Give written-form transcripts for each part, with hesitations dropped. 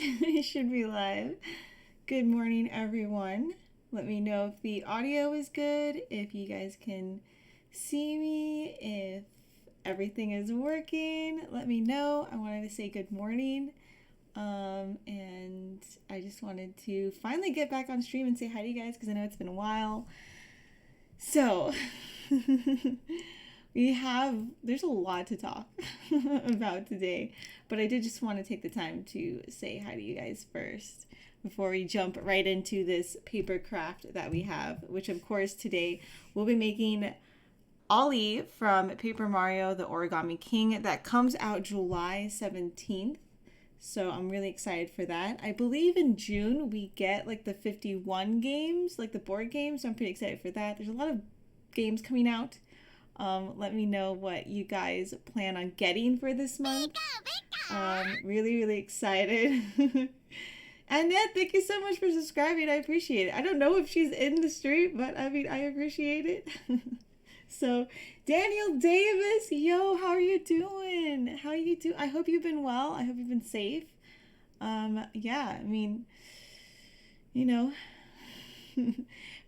It should be live. Good morning, everyone. Let me know if the audio is good, if you guys can see me, if everything is working. Let me know. I wanted to say good morning. And I just wanted to finally get back on stream and say hi to you guys because I know it's been a while. So, there's a lot to talk about today, but I did just want to take the time to say hi to you guys first before we jump right into this paper craft that we have, which of course today we'll be making Olly from Paper Mario, the Origami King, that comes out July 17th. So I'm really excited for that. I believe in June we get like the 51 games, like the board games. So I'm pretty excited for that. There's a lot of games coming out. Let me know what you guys plan on getting for this month. Really, really excited. Annette, thank you so much for subscribing. I appreciate it. I don't know if she's in the stream, but I mean, I appreciate it. So, Daniel Davis, yo, how are you doing? How are you doing? I hope you've been well. I hope you've been safe. Yeah, I mean, you know,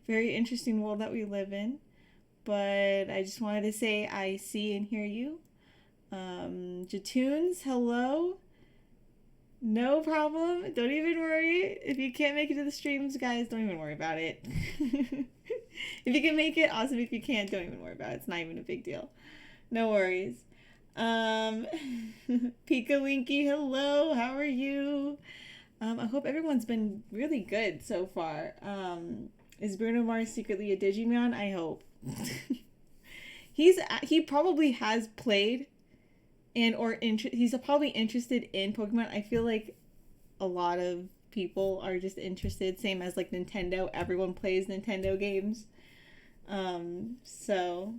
very interesting world that we live in. But I just wanted to say I see and hear you. Jatoons, hello. No problem. Don't even worry. If you can't make it to the streams, guys, don't even worry about it. If you can make it, awesome. If you can't, don't even worry about it. It's not even a big deal. No worries. Pika Winky, hello. How are you? I hope everyone's been really good so far. Is Bruno Mars secretly a Digimon? I hope. He probably has played he's probably interested in Pokemon. I feel like a lot of people are just interested, same as like Nintendo. Everyone plays Nintendo games. So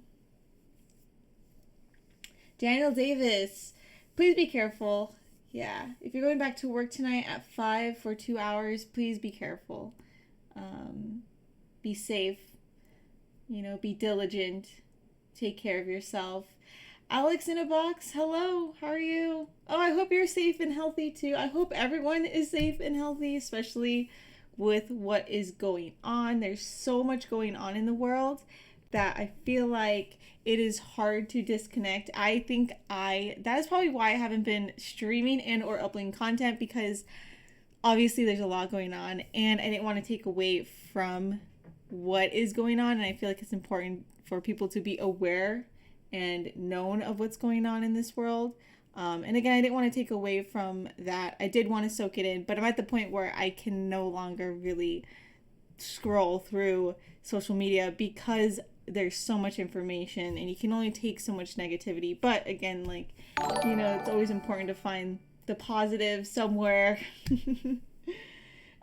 Daniel Davis, please be careful. Yeah, if you're going back to work tonight at 5 for 2 hours, please be careful. Be safe. Be diligent. Take care of yourself. Alex in a box, hello, how are you? Oh, I hope you're safe and healthy too. I hope everyone is safe and healthy, especially with what is going on. There's so much going on in the world that I feel like it is hard to disconnect. I think that is probably why I haven't been streaming and or uploading content, because obviously there's a lot going on and I didn't want to take away from what is going on, and I feel like it's important for people to be aware and known of what's going on in this world. And again, I didn't want to take away from that. I did want to soak it in, but I'm at the point where I can no longer really scroll through social media because there's so much information and you can only take so much negativity. But again, it's always important to find the positive somewhere.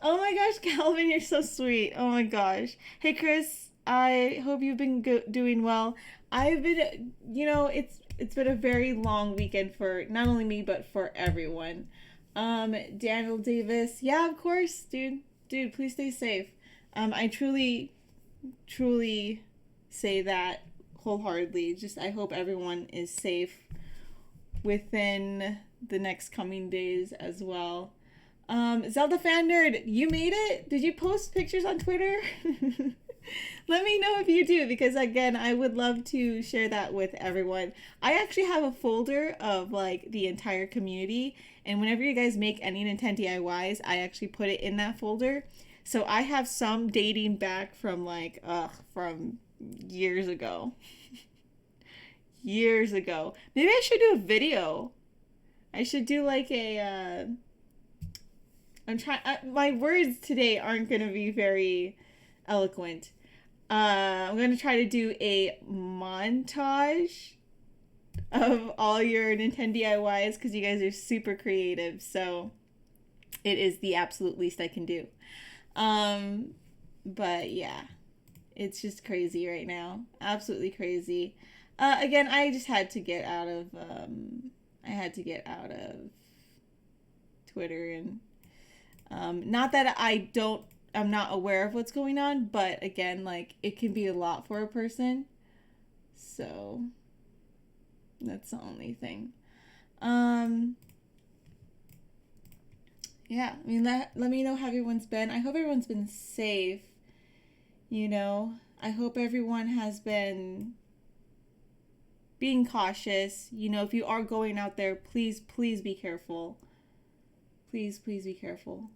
Oh my gosh, Calvin, you're so sweet. Oh my gosh. Hey, Chris, I hope you've been doing well. I've been, it's been a very long weekend for not only me, but for everyone. Daniel Davis, yeah, of course, dude, please stay safe. I truly say that wholeheartedly. Just, I hope everyone is safe within the next coming days as well. Zelda Fan Nerd, you made it? Did you post pictures on Twitter? Let me know if you do, because again, I would love to share that with everyone. I actually have a folder of the entire community, and whenever you guys make any Nintendo DIYs, I actually put it in that folder. So I have some dating back from from years ago. Years ago. Maybe I should do a video. I should do my words today aren't going to be very eloquent. I'm going to try to do a montage of all your Nintendo DIYs because you guys are super creative. So it is the absolute least I can do. But yeah, it's just crazy right now. Absolutely crazy. Again, I just had to get out of, Twitter and, not that I'm not aware of what's going on, but again, it can be a lot for a person. So that's the only thing. yeah, I mean, let me know how everyone's been. I hope everyone's been safe. You know, I hope everyone has been being cautious. You know, if you are going out there, please be careful. Please be careful.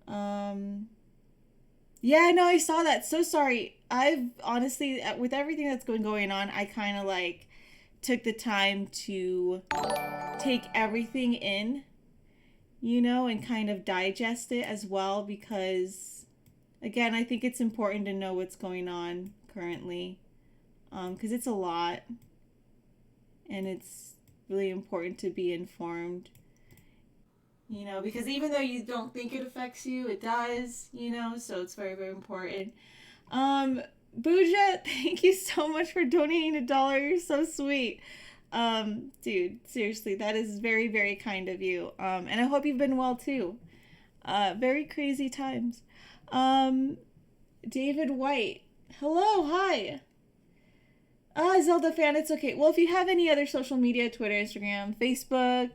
Yeah, no, I saw that. So sorry. I've honestly, with everything that's going on, I kind of like took the time to take everything in, you know, and kind of digest it as well, because again, I think it's important to know what's going on currently, because it's a lot, and it's really important to be informed, you know, because even though you don't think it affects you, it does, you know, so it's very important. Booja, thank you so much for donating $1. You're so sweet. Dude, seriously, that is very kind of you. And I hope you've been well too. Very crazy times. David White, hello, hi. Zelda fan, it's okay. Well, if you have any other social media, Twitter, Instagram, Facebook,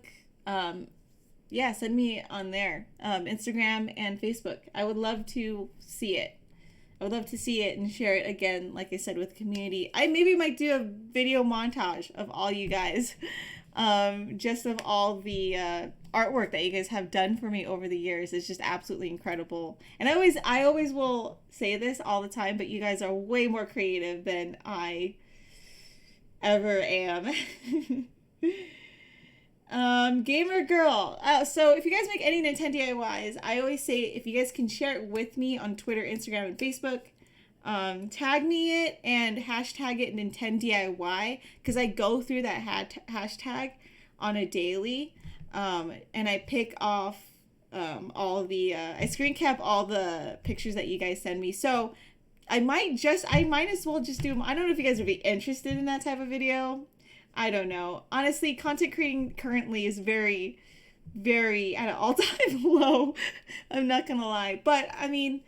yeah, send me on there. Instagram and Facebook. I would love to see it. I would love to see it and share it again, like I said, with the community. I maybe might do a video montage of all you guys, just of all the artwork that you guys have done for me over the years. It's just absolutely incredible. And I always will say this all the time, but you guys are way more creative than I ever am. Gamer girl. So if you guys make any Nintendo DIYs, I always say if you guys can share it with me on Twitter, Instagram, and Facebook, tag me it and hashtag it Nintendo DIY, because I go through that hashtag on a daily, and I pick off all the I screen cap all the pictures that you guys send me. So I might as well just do them. I don't know if you guys would be interested in that type of video. I don't know. Honestly, content creating currently is very at an all-time low. I'm not gonna lie. But, I mean,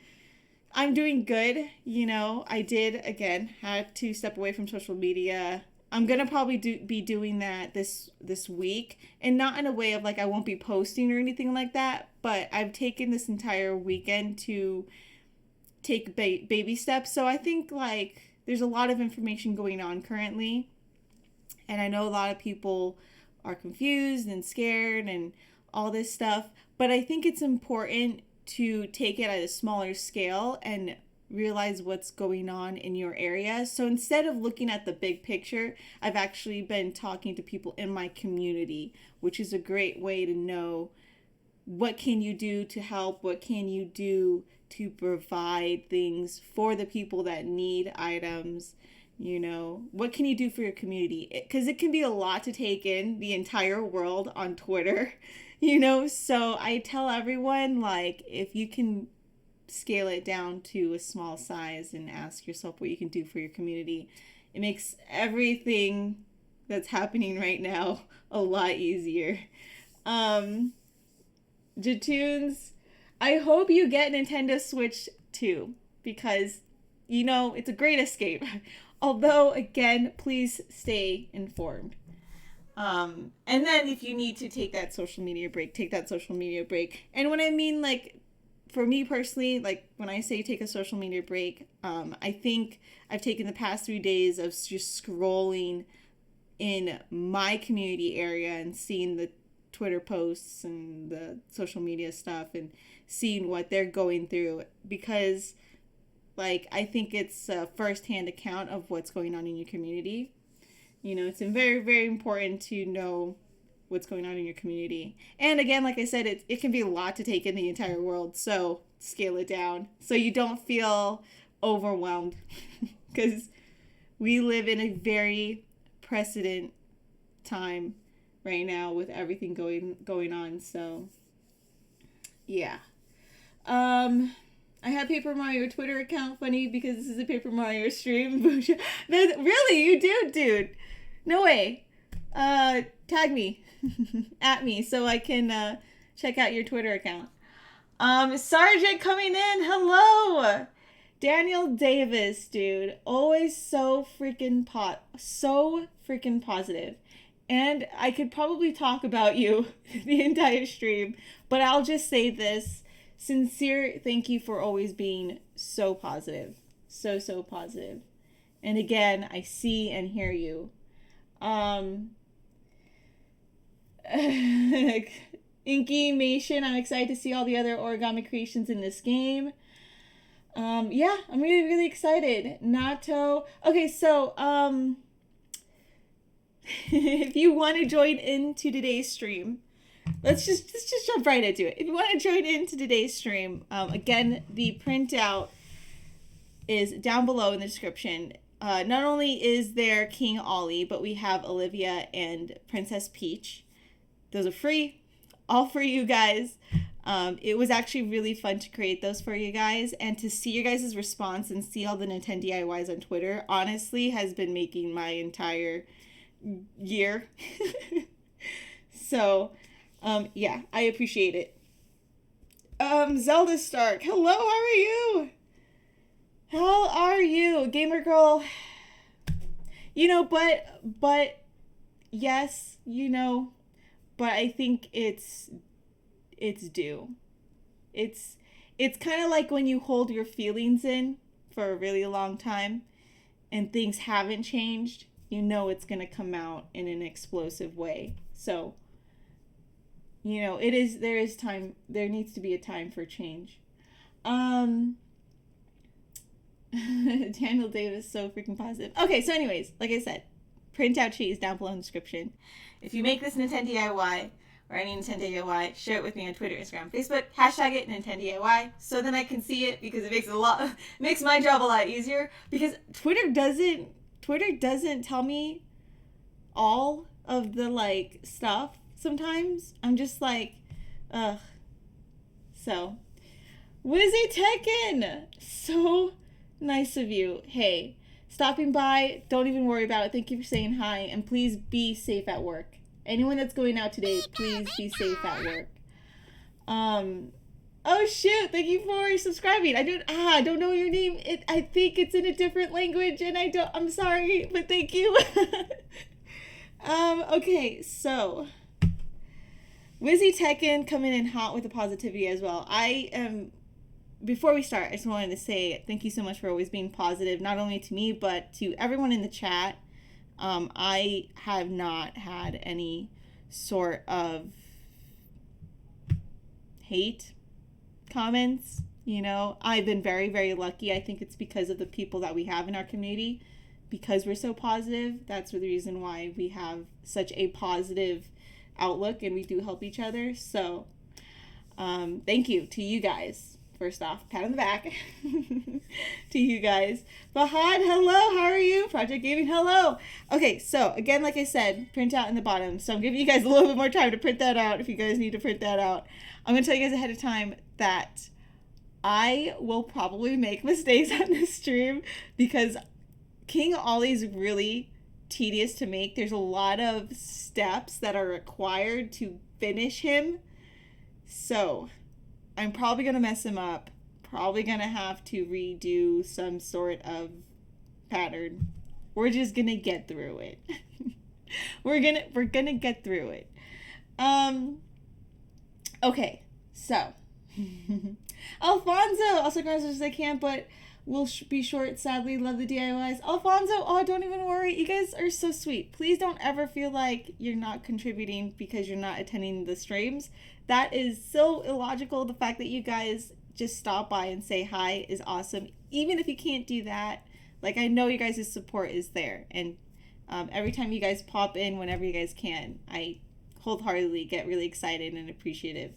I'm doing good. You know, I did, again, had to step away from social media. I'm gonna probably be doing that this week. And not in a way of, like, I won't be posting or anything like that. But I've taken this entire weekend to take baby steps. So I think, like, there's a lot of information going on currently. And I know a lot of people are confused and scared and all this stuff. But I think it's important to take it at a smaller scale and realize what's going on in your area. So instead of looking at the big picture, I've actually been talking to people in my community, which is a great way to know what can you do to help, what can you do to provide things for the people that need items. You know, what can you do for your community? Because it can be a lot to take in, the entire world on Twitter, you know? So I tell everyone, like, if you can scale it down to a small size and ask yourself what you can do for your community, it makes everything that's happening right now a lot easier. Jatoons, I hope you get Nintendo Switch 2, because, you know, it's a great escape. Although, again, please stay informed. And then if you need to take that social media break, take that social media break. And when I mean, like, for me personally, like, when I say take a social media break, I think I've taken the past 3 days of just scrolling in my community area and seeing the Twitter posts and the social media stuff and seeing what they're going through, because, like, I think it's a first-hand account of what's going on in your community. You know, it's very important to know what's going on in your community. And again, like I said, it can be a lot to take in the entire world, so scale it down so you don't feel overwhelmed, because we live in a very precedent time right now with everything going on. So yeah. I have Paper Mario Twitter account. Funny, because this is a Paper Mario stream. Really? You do, dude? No way. Tag me. At me, so I can check out your Twitter account. Sergeant coming in. Hello. Daniel Davis, dude. Always so freaking positive. And I could probably talk about you the entire stream, but I'll just say this. Sincere thank you for always being so positive. So positive. And again, I see and hear you. Inky Mation, I'm excited to see all the other origami creations in this game. Yeah, I'm really excited. Nato. Okay, so, if you want to join into today's stream, let's just jump right into it. If you want to join into today's stream, again, the printout is down below in the description. Not only is there King Olly, but we have Olivia and Princess Peach. Those are free, all for you guys. It was actually really fun to create those for you guys, and to see your guys' response and see all the Nintendo DIYs on Twitter, honestly, has been making my entire year. So, yeah, I appreciate it. Zelda Stark, hello, how are you? How are you, gamer girl? You know, but yes, you know, but I think it's due. It's kind of like when you hold your feelings in for a really long time and things haven't changed, you know it's going to come out in an explosive way. So, you know, there is time, there needs to be a time for change. Daniel Davis, so freaking positive. Okay, so anyways, like I said, printout sheet is down below in the description. If you make this Nintendo DIY or any Nintendo DIY, share it with me on Twitter, Instagram, Facebook, hashtag it Nintendo DIY, so then I can see it, because it makes my job a lot easier, because Twitter doesn't tell me all of the like stuff sometimes. I'm just like, ugh. So, Wizzy Tekken, so nice of you. Hey, stopping by, don't even worry about it. Thank you for saying hi, and please be safe at work. Anyone that's going out today, please be safe at work. Oh shoot, thank you for subscribing. I don't know your name. I think it's in a different language, and I'm sorry, but thank you. Okay, so Wizzy Tekken coming in hot with the positivity as well. Before we start, I just wanted to say thank you so much for always being positive, not only to me, but to everyone in the chat. I have not had any sort of hate comments. You know, I've been very lucky. I think it's because of the people that we have in our community, because we're so positive. That's the reason why we have such a positive outlook, and we do help each other. So thank you to you guys. First off, pat on the back to you guys. Fahad, hello, how are you? Project Gaming, hello. Okay, so again, like I said, print out in the bottom. So I'm giving you guys a little bit more time to print that out if you guys need to print that out. I'm going to tell you guys ahead of time that I will probably make mistakes on this stream, because King Olly's really tedious to make. There's a lot of steps that are required to finish him. So I'm probably going to mess him up. Probably going to have to redo some sort of pattern. We're just going to get through it. We're going to get through it. Okay. So, Alfonso, also guys, as I can, but we'll be short, sadly. Love the DIYs. Alfonso, oh, don't even worry. You guys are so sweet. Please don't ever feel like you're not contributing because you're not attending the streams. That is so illogical. The fact that you guys just stop by and say hi is awesome. Even if you can't do that, like, I know you guys' support is there. And every time you guys pop in, whenever you guys can, I wholeheartedly get really excited and appreciative.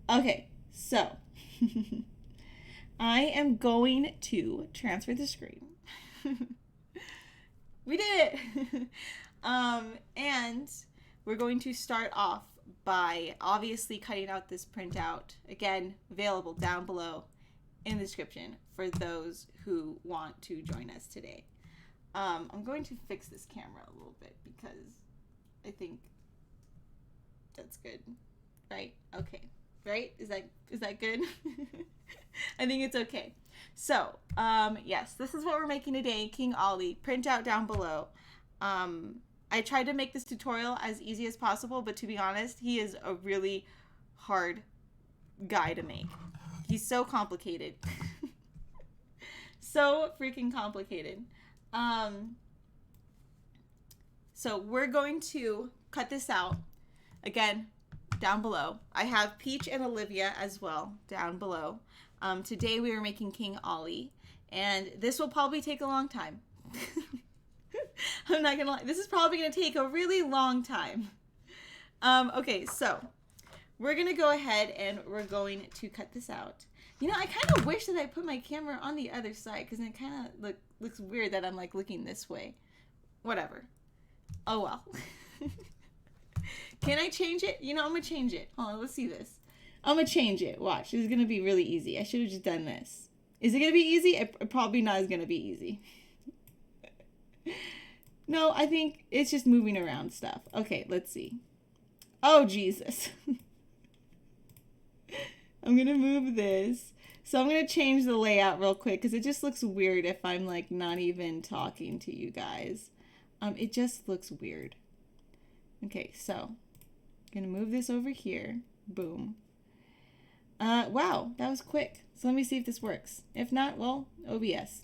Okay, so I am going to transfer the screen. We did it! And we're going to start off by obviously cutting out this printout. Again, available down below in the description for those who want to join us today. I'm going to fix this camera a little bit because I think that's good. Right? Okay. Right? Is that good? I think it's okay. So, yes, this is what we're making today. King Olly, printout down below. I tried to make this tutorial as easy as possible, but to be honest, he is a really hard guy to make. He's so complicated. So freaking complicated. So we're going to cut this out. Again, down below. I have Peach and Olivia as well down below. Today we are making King Ollie, and this will probably take a long time. I'm not gonna lie. This is probably gonna take a really long time. Okay, so we're gonna go ahead and we're going to cut this out. You know, I kind of wish that I put my camera on the other side because it kind of looks weird that I'm like looking this way. Whatever. Oh well. Can I change it? You know, I'm gonna change it. Hold on, let's see this. I'm gonna change it. Watch, this is gonna be really easy. I should have just done this. Is it gonna be easy? It probably not is gonna be easy. No, I think it's just moving around stuff. Okay, let's see. Oh, Jesus. I'm gonna move this. So I'm gonna change the layout real quick because it just looks weird if I'm like not even talking to you guys. It just looks weird. Okay, so I'm gonna move this over here. Boom. Wow, that was quick. So let me see if this works. If not, well, OBS.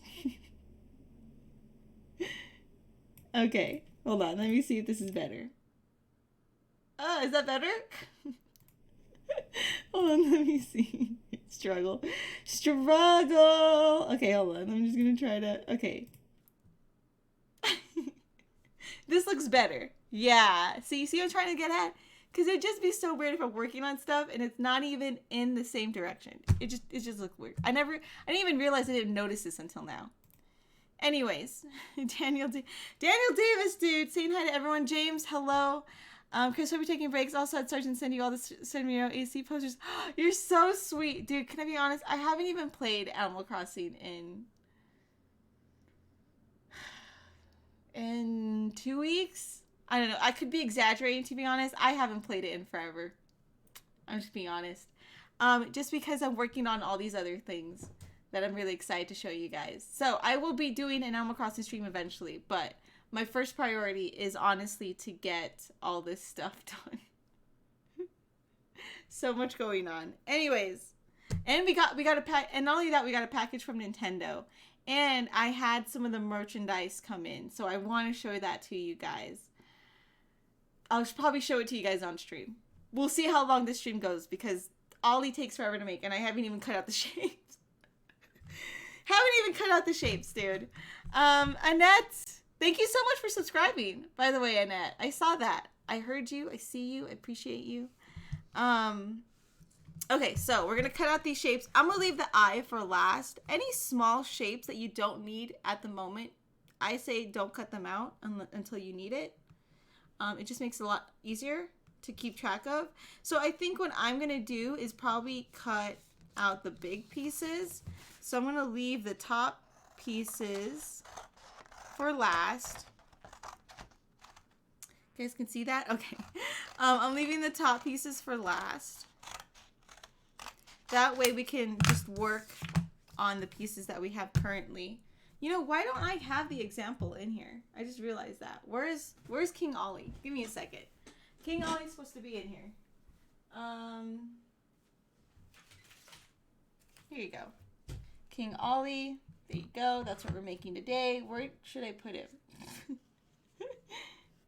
Okay, hold on. Let me see if this is better. Oh, is that better? Hold on, let me see. Struggle. Okay, hold on. I'm just gonna try to... Okay. This looks better. Yeah. See what I'm trying to get at? Because it'd just be so weird if I'm working on stuff and it's not even in the same direction. It just looks weird. I didn't even realize I didn't notice this until now. Anyways, Daniel Davis, dude, saying hi to everyone. James, hello. Chris, hope you're taking breaks. Also had Sergeant send you all the send-me-out AC posters. You're so sweet, dude. Can I be honest? I haven't even played Animal Crossing in 2 weeks. I don't know. I could be exaggerating, to be honest. I haven't played it in forever. I'm just being honest. Just because I'm working on all these other things that I'm really excited to show you guys. So I will be doing an Animal Crossing stream eventually, but my first priority is honestly to get all this stuff done. So much going on. Anyways, and we got a pack, and not only that, we got a package from Nintendo, and I had some of the merchandise come in, so I want to show that to you guys. I'll probably show it to you guys on stream. We'll see how long this stream goes because Ollie takes forever to make, and I haven't even cut out the shapes. Haven't even cut out the shapes, dude. Annette, thank you so much for subscribing. By the way, Annette, I saw that. I heard you. I see you. I appreciate you. Okay, so we're gonna cut out these shapes. I'm gonna leave the eye for last. Any small shapes that you don't need at the moment, I say don't cut them out until you need it. It just makes it a lot easier to keep track of. So I think what I'm gonna do is probably cut out the big pieces. So I'm gonna leave the top pieces for last. You guys can see that? Okay. I'm leaving the top pieces for last. That way we can just work on the pieces that we have currently. You know, why don't I have the example in here? I just realized that. Where's King Ollie? Give me a second. King Ollie's supposed to be in here. Here you go. King Ollie. There you go. That's what we're making today. Where should I put him?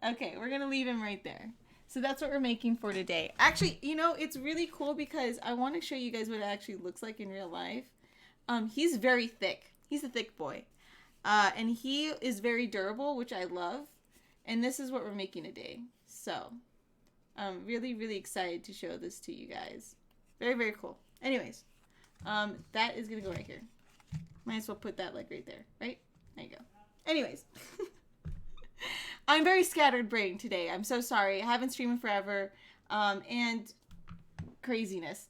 Okay, we're going to leave him right there. So that's what we're making for today. Actually, you know, it's really cool because I want to show you guys what it actually looks like in real life. He's very thick. He's a thick boy. And he is very durable, which I love. And this is what we're making today. So, I'm really, really excited to show this to you guys. Very, very cool. Anyways, that is going to go right here. Might as well put that like right there, right? There you go. Anyways. I'm very scattered brain today. I'm so sorry. I haven't streamed in forever. And craziness.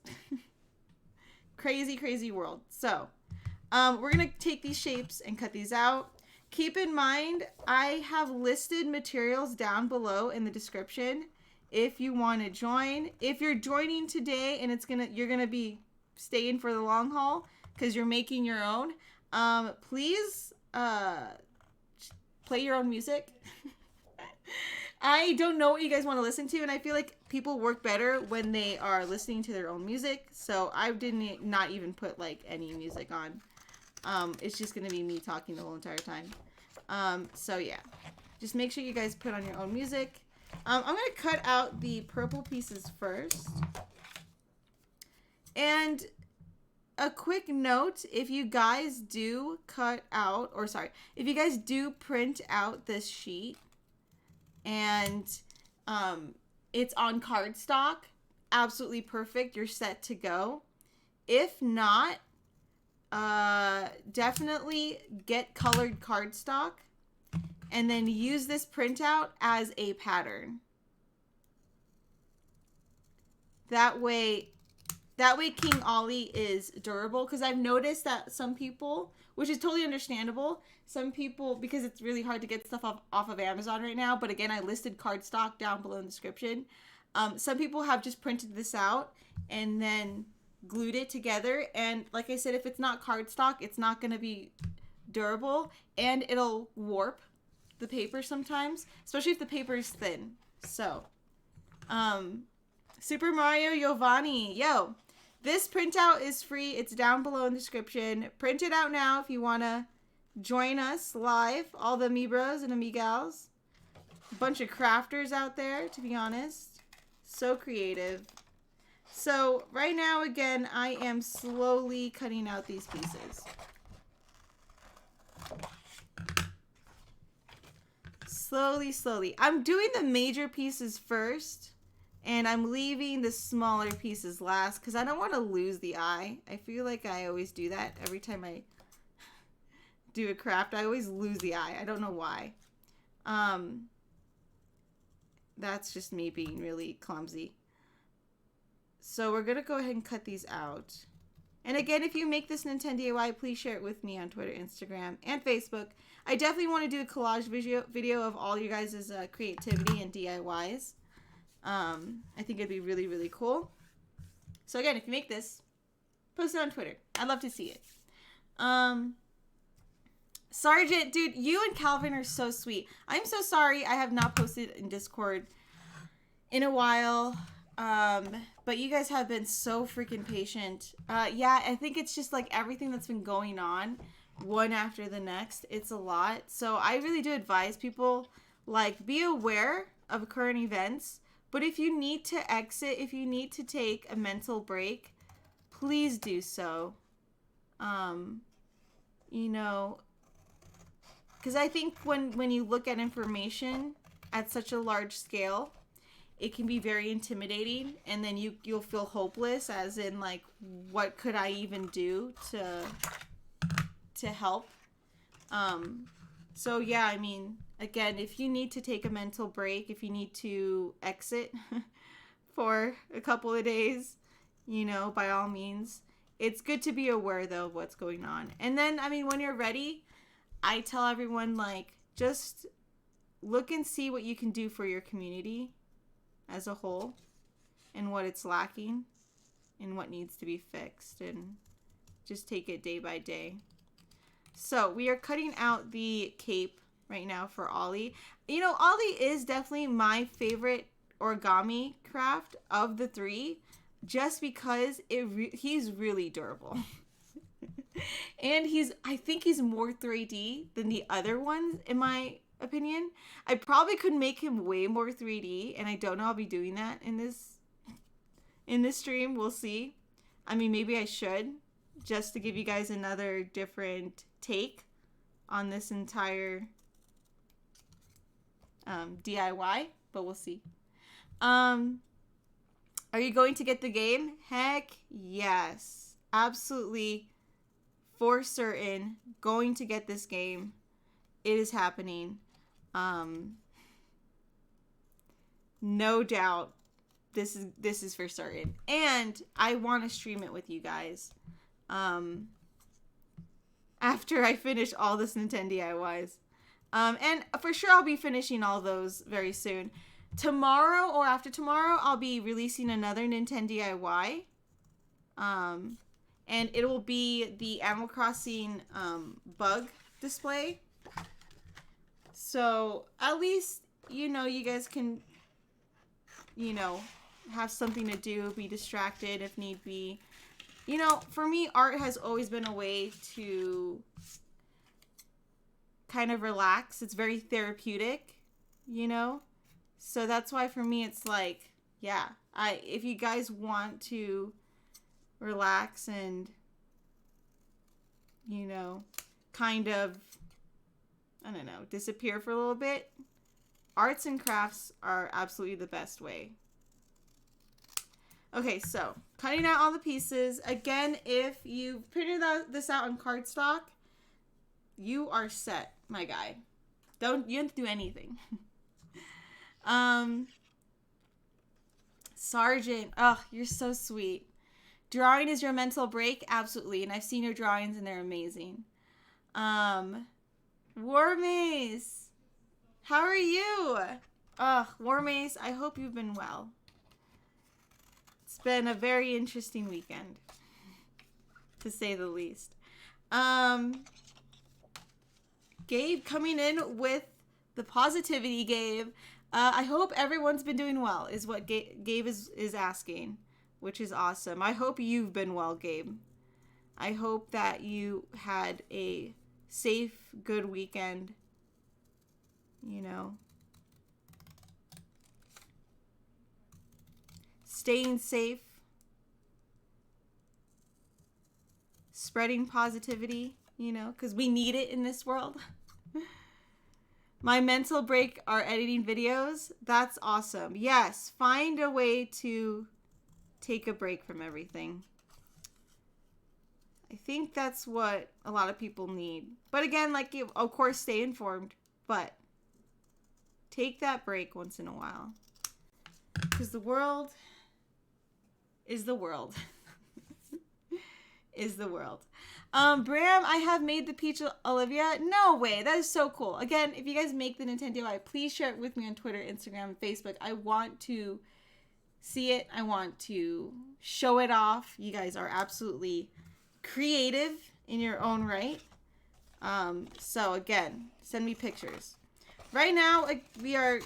Crazy world. So, we're going to take these shapes and cut these out. Keep in mind, I have listed materials down below in the description if you want to join. If you're joining today and you're going to be staying for the long haul because you're making your own, please play your own music. I don't know what you guys want to listen to, and I feel like people work better when they are listening to their own music. So I didn't not even put like any music on. It's just gonna be me talking the whole entire time. So yeah, just make sure you guys put on your own music. I'm gonna cut out the purple pieces first. And a quick note, if you guys do cut out, or sorry, if you guys do print out this sheet and it's on cardstock, absolutely perfect, you're set to go. If not, definitely get colored cardstock and then use this printout as a pattern. That way King Ollie is durable, because I've noticed that some people, which is totally understandable, some people, because it's really hard to get stuff off of Amazon right now, but again, I listed cardstock down below in the description. Some people have just printed this out and then glued it together, and like I said, if it's not cardstock, it's not going to be durable, and it'll warp the paper sometimes, especially if the paper is thin. So, Super Mario Giovanni, yo, this printout is free. It's down below in the description. Print it out now if you want to join us live, all the Amibros and Amigals. A bunch of crafters out there, to be honest. So creative. So right now, again, I am slowly cutting out these pieces. Slowly, slowly. I'm doing the major pieces first, and I'm leaving the smaller pieces last because I don't want to lose the eye. I feel like I always do that every time I do a craft. I always lose the eye. I don't know why. That's just me being really clumsy. So we're going to go ahead and cut these out. And again, if you make this 𝑁intendo, please share it with me on Twitter, Instagram, and Facebook. I definitely want to do a collage video of all you guys' creativity and DIYs. I think it'd be really, really cool. So again, if you make this, post it on Twitter. I'd love to see it. Sergeant, dude, you and Calvin are so sweet. I'm so sorry I have not posted in Discord in a while. But you guys have been so freaking patient. Yeah, I think it's just like everything that's been going on, one after the next. It's a lot. So I really do advise people, like, be aware of current events. But if you need to exit, if you need to take a mental break, please do so. You know, because I think when you look at information at such a large scale, it can be very intimidating, and then you'll feel hopeless, as in, like, what could I even do to help? So yeah, I mean, again, if you need to take a mental break, if you need to exit for a couple of days, you know, by all means. It's good to be aware, though, of what's going on. And then, I mean, when you're ready, I tell everyone, like, just look and see what you can do for your community as a whole, and what it's lacking, and what needs to be fixed, and just take it day by day. So we are cutting out the cape right now for Ollie. You know, Ollie is definitely my favorite origami craft of the three, just because he's really durable. And I think he's more 3D than the other ones, in my opinion. I probably could make him way more 3D, and I don't know I'll be doing that in this stream. We'll see. I mean, maybe I should, just to give you guys another different take on this entire DIY, but we'll see. Are you going to get the game? Heck yes, absolutely, for certain, going to get this game. It is happening. No doubt, this is for certain, and I want to stream it with you guys. After I finish all this Nintendo DIYs, and for sure I'll be finishing all those very soon. Tomorrow or after tomorrow, I'll be releasing another Nintendo DIY. And it will be the Animal Crossing bug display. So at least you know, you guys can, you know, have something to do, be distracted if need be. You know, for me, art has always been a way to kind of relax. It's very therapeutic, you know? So that's why for me it's like, yeah, if you guys want to relax and, you know, kind of, I don't know, disappear for a little bit, arts and crafts are absolutely the best way. Okay, so cutting out all the pieces. Again, if you printed this out on cardstock, you are set, my guy. You don't have to do anything. Sergeant, oh, you're so sweet. Drawing is your mental break? Absolutely. And I've seen your drawings and they're amazing. Warmace, how are you? Warmace, I hope you've been well. It's been a very interesting weekend, to say the least. Gabe coming in with the positivity, Gabe. I hope everyone's been doing well, is what Gabe is asking, which is awesome. I hope you've been well, Gabe. I hope that you had a safe, good weekend. You know, staying safe, spreading positivity, you know, because we need it in this world. My mental break are editing videos. That's awesome. Yes, find a way to take a break from everything. I think that's what a lot of people need. But again, like, of course, stay informed, but take that break once in a while. Because the world is the world. Is the world. Bram, I have made the peach Olivia. No way. That is so cool. Again, if you guys make the Nintendo DIY, please share it with me on Twitter, Instagram, and Facebook. I want to see it. I want to show it off. You guys are absolutely creative in your own right. So again, send me pictures. Right now, we are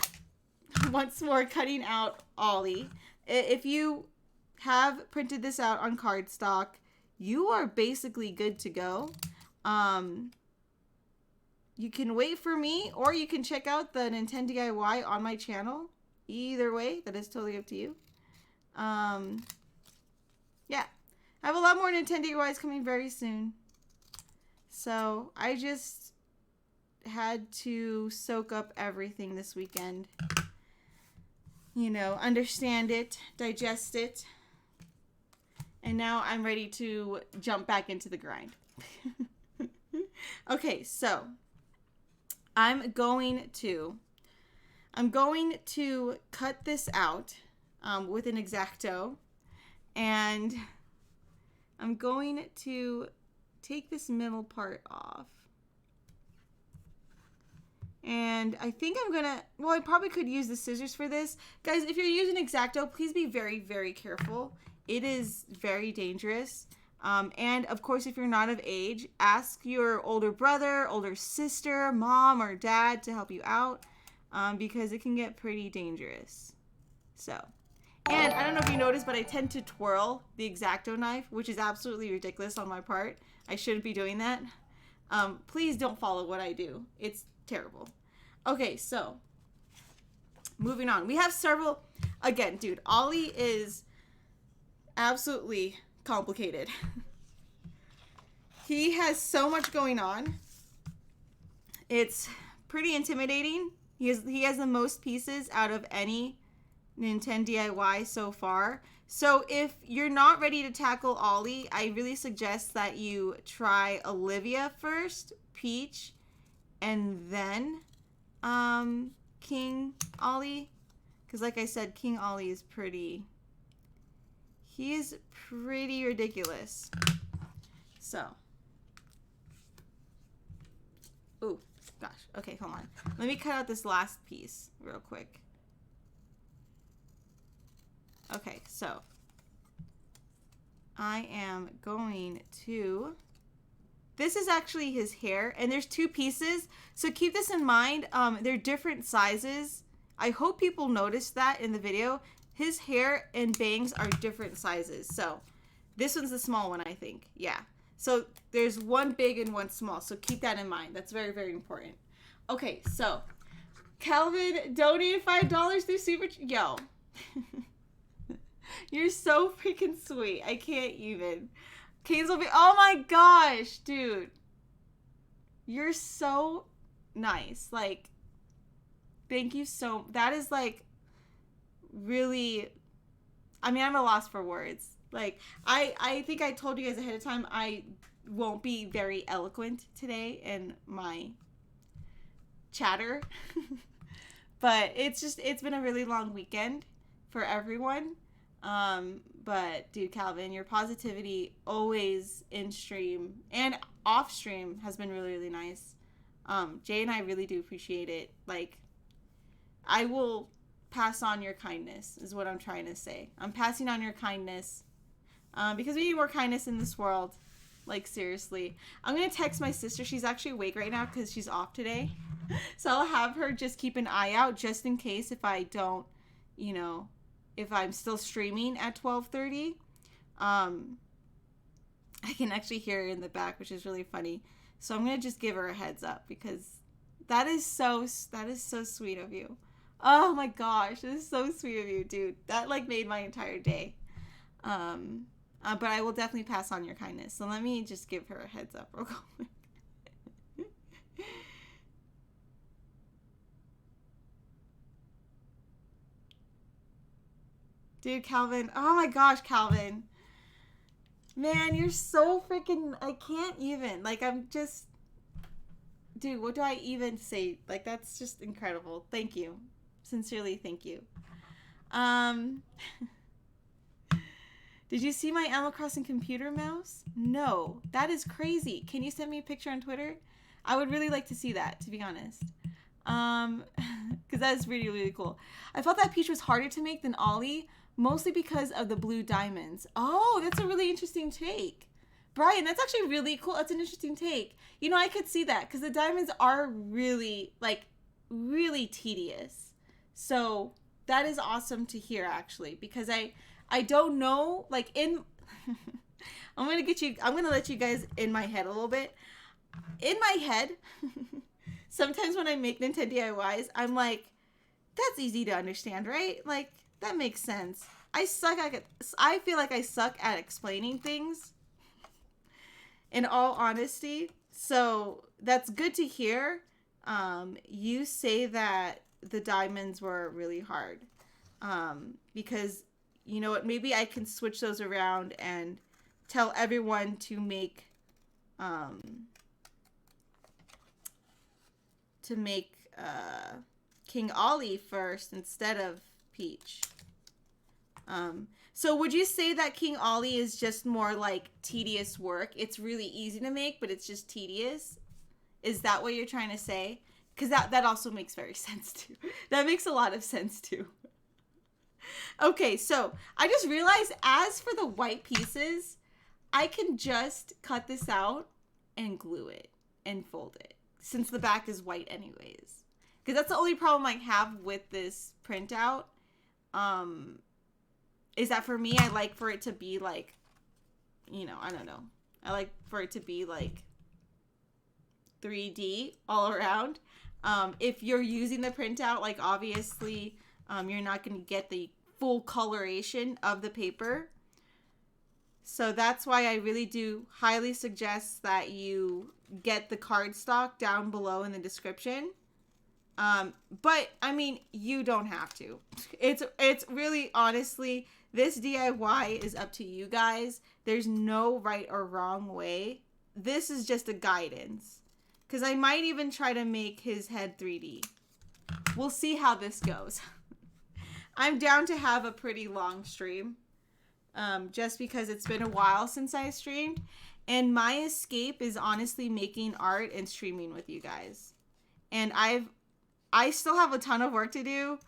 once more cutting out Olly. If you have printed this out on cardstock, you are basically good to go. You can wait for me, or you can check out the Nintendo DIY on my channel. Either way, that is totally up to you. Yeah, I have a lot more Nintendo DIYs coming very soon. So I just had to soak up everything this weekend. You know, understand it, digest it. And now I'm ready to jump back into the grind. Okay, so I'm going to cut this out with an Exacto, and I'm going to take this middle part off. And I think I'm gonna, well, I probably could use the scissors for this. Guys, if you're using Exacto, please be very, very careful. It is very dangerous. And of course, if you're not of age, ask your older brother, older sister, mom, or dad to help you out, because it can get pretty dangerous. So, and I don't know if you noticed, but I tend to twirl the Exacto knife, which is absolutely ridiculous on my part. I shouldn't be doing that. Please don't follow what I do. It's terrible. Okay, so moving on. We have several, again, dude, Olly is absolutely complicated. He has so much going on. It's pretty intimidating. He has the most pieces out of any Nintendo DIY so far. So if you're not ready to tackle Olly, I really suggest that you try Olivia first, Peach, and then King Olly. Because like I said, King Olly is pretty... He is pretty ridiculous. So. Ooh, gosh. Okay, hold on. Let me cut out this last piece real quick. Okay, so. I am going to... This is actually his hair, and there's two pieces. So keep this in mind. They're different sizes. I hope people noticed that in the video. His hair and bangs are different sizes. So this one's the small one, I think. Yeah. So there's one big and one small. So keep that in mind. That's very, very important. Okay, so Calvin donated $5 through Super. Yo. You're so freaking sweet. I can't even. Canes will be. Oh my gosh, dude. You're so nice. Like, thank you so. That is like really. I mean, I'm at a loss for words. Like, I think I told you guys ahead of time I won't be very eloquent today in my chatter. But it's been a really long weekend for everyone. But dude, Calvin, your positivity always in stream and off stream has been really, really nice. Jay and I really do appreciate it. Like, I will pass on your kindness is what I'm trying to say. I'm passing on your kindness, because we need more kindness in this world. Like, seriously. I'm going to text my sister. She's actually awake right now because she's off today. So I'll have her just keep an eye out just in case if I don't, you know, if I'm still streaming at 12:30. I can actually hear her in the back, which is really funny. So I'm going to just give her a heads up because that is so sweet of you. Oh my gosh, this is so sweet of you, dude. That like made my entire day. But I will definitely pass on your kindness. So let me just give her a heads up real quick. Dude, Calvin. Oh my gosh, Calvin. Man, you're so freaking... I can't even. Like, I'm just... Dude, what do I even say? Like, that's just incredible. Thank you. Sincerely, thank you. Did you see my Animal Crossing computer mouse? No. That is crazy. Can you send me a picture on Twitter? I would really like to see that, to be honest. Because that is really, really cool. I felt that Peach was harder to make than Olly, mostly because of the blue diamonds. Oh, that's a really interesting take. Brian, that's actually really cool. That's an interesting take. You know, I could see that because the diamonds are really, like, really tedious. So that is awesome to hear, actually, because I don't know, like, in... I'm going to let you guys in my head a little bit. In my head, sometimes when I make Nintendo DIYs, I'm like, that's easy to understand, right? Like, that makes sense. I feel like I suck at explaining things, in all honesty. So that's good to hear. You say that the diamonds were really hard. Because, you know what, maybe I can switch those around and tell everyone to make, King Olly first instead of Peach. So would you say that King Olly is just more like tedious work? It's really easy to make, but it's just tedious. Is that what you're trying to say? Because that also makes very sense too. That makes a lot of sense too. Okay, so I just realized as for the white pieces, I can just cut this out and glue it and fold it since the back is white anyways. Because that's the only problem I have with this printout. Is that for me, I like for it to be like, you know, I don't know. I like for it to be like 3D all around. If you're using the printout, like obviously you're not going to get the full coloration of the paper. So that's why I really do highly suggest that you get the cardstock down below in the description. But I mean, you don't have to. It's really, honestly, this DIY is up to you guys. There's no right or wrong way. This is just a guidance. Because I might even try to make his head 3D. We'll see how this goes. I'm down to have a pretty long stream. Just because it's been a while since I streamed. And my escape is honestly making art and streaming with you guys. And I still have a ton of work to do.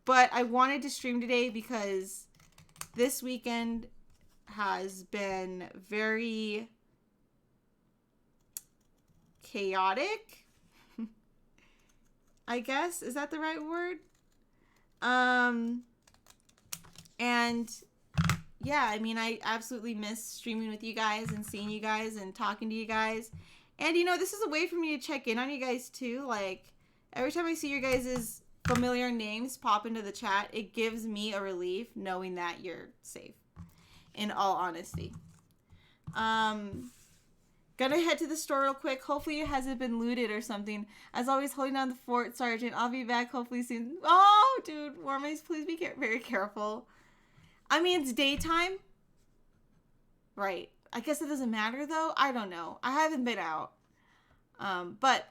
But I wanted to stream today because this weekend has been very chaotic. I guess. Is that the right word? And yeah, I mean, I absolutely miss streaming with you guys and seeing you guys and talking to you guys. And, you know, this is a way for me to check in on you guys, too. Like, every time I see your guys' familiar names pop into the chat, it gives me a relief knowing that you're safe, in all honesty. Gonna head to the store real quick. Hopefully it hasn't been looted or something. As always, holding down the fort, Sergeant. I'll be back hopefully soon. Oh, dude, Warmies, please be very careful. I mean, it's daytime. Right. I guess it doesn't matter, though. I don't know. I haven't been out. But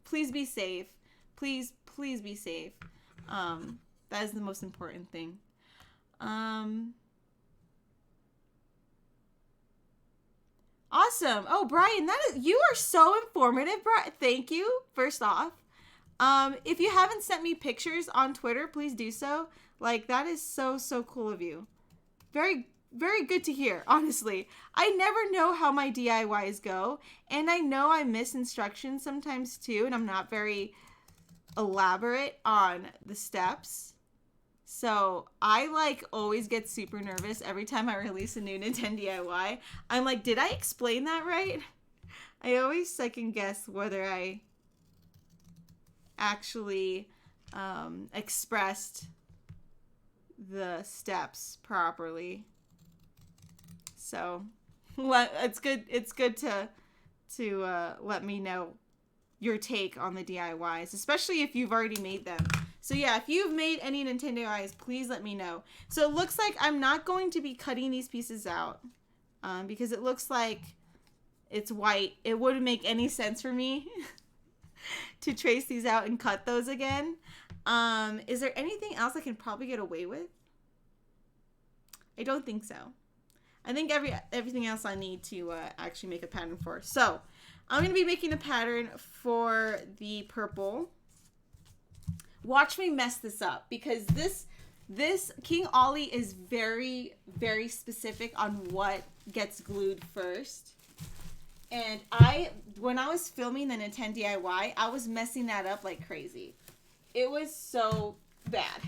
please be safe. Please be safe. That is the most important thing. Awesome. Oh, Brian, you are so informative, Brian. Thank you, first off. If you haven't sent me pictures on Twitter, please do so. Like, that is so cool of you. Very good to hear, honestly. I never know how my DIYs go, and I know I miss instructions sometimes too, and I'm not very elaborate on the steps. So I like always get super nervous every time I release a new Nintendo DIY. I'm like, did I explain that right? I always second guess whether I actually expressed the steps properly. So it's good to let me know your take on the DIYs, especially if you've already made them. So yeah, if you've made any Nintendo DIYs, please let me know. So it looks like I'm not going to be cutting these pieces out because it looks like it's white. It wouldn't make any sense for me to trace these out and cut those again. Is there anything else I can probably get away with? I don't think so. I think everything else I need to actually make a pattern for. So I'm going to be making a pattern for the purple. Watch me mess this up because this King Ollie is very specific on what gets glued first. And when I was filming the Nintendo DIY, I was messing that up like crazy. It was so bad.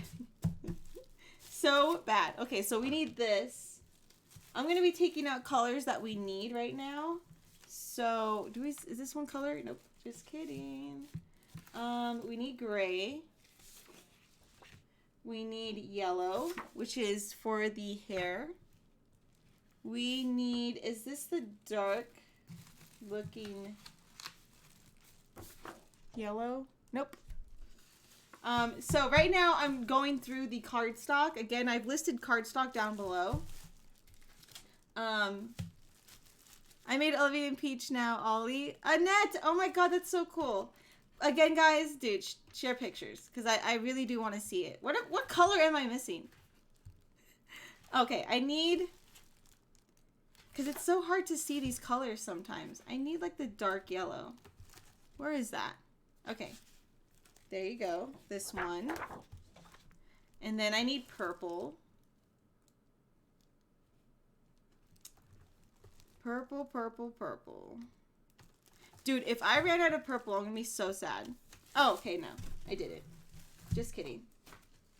So bad. Okay, so we need this. I'm going to be taking out colors that we need right now. So, is this one color? Nope, just kidding. We need gray. We need yellow, which is for the hair. We need, is this the dark looking yellow? Nope. So right now I'm going through the cardstock. Again, I've listed cardstock down below. I made Olivia and Peach now, Ollie. Annette! Oh my god, that's so cool. Again, guys, dude, share pictures. Because I really do want to see it. What color am I missing? Okay, I need... Because it's so hard to see these colors sometimes. I need, like, the dark yellow. Where is that? Okay. There you go. This one. And then I need purple. Purple, purple, purple. Dude, if I ran out of purple, I'm going to be so sad. Oh, okay, no. I did it. Just kidding.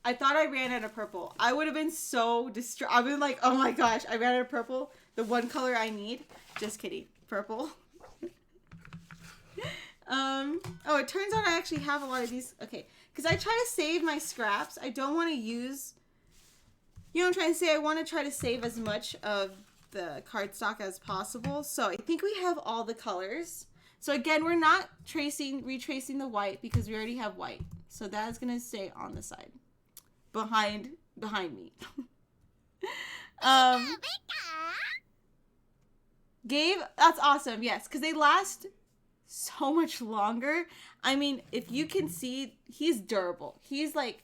I thought I ran out of purple. I would have been so distraught. I've been like, oh my gosh, I ran out of purple. The one color I need. Just kidding. Purple. Oh, it turns out I actually have a lot of these. Okay, because I try to save my scraps. I don't want to use, you know what I'm trying to say? I want to try to save as much of the cardstock as possible. So I think we have all the colors. So again, we're not retracing the white because we already have white. So that is going to stay on the side. Behind me. Gabe, that's awesome. Yes, because they last so much longer. I mean, if you can see, he's durable. He's like,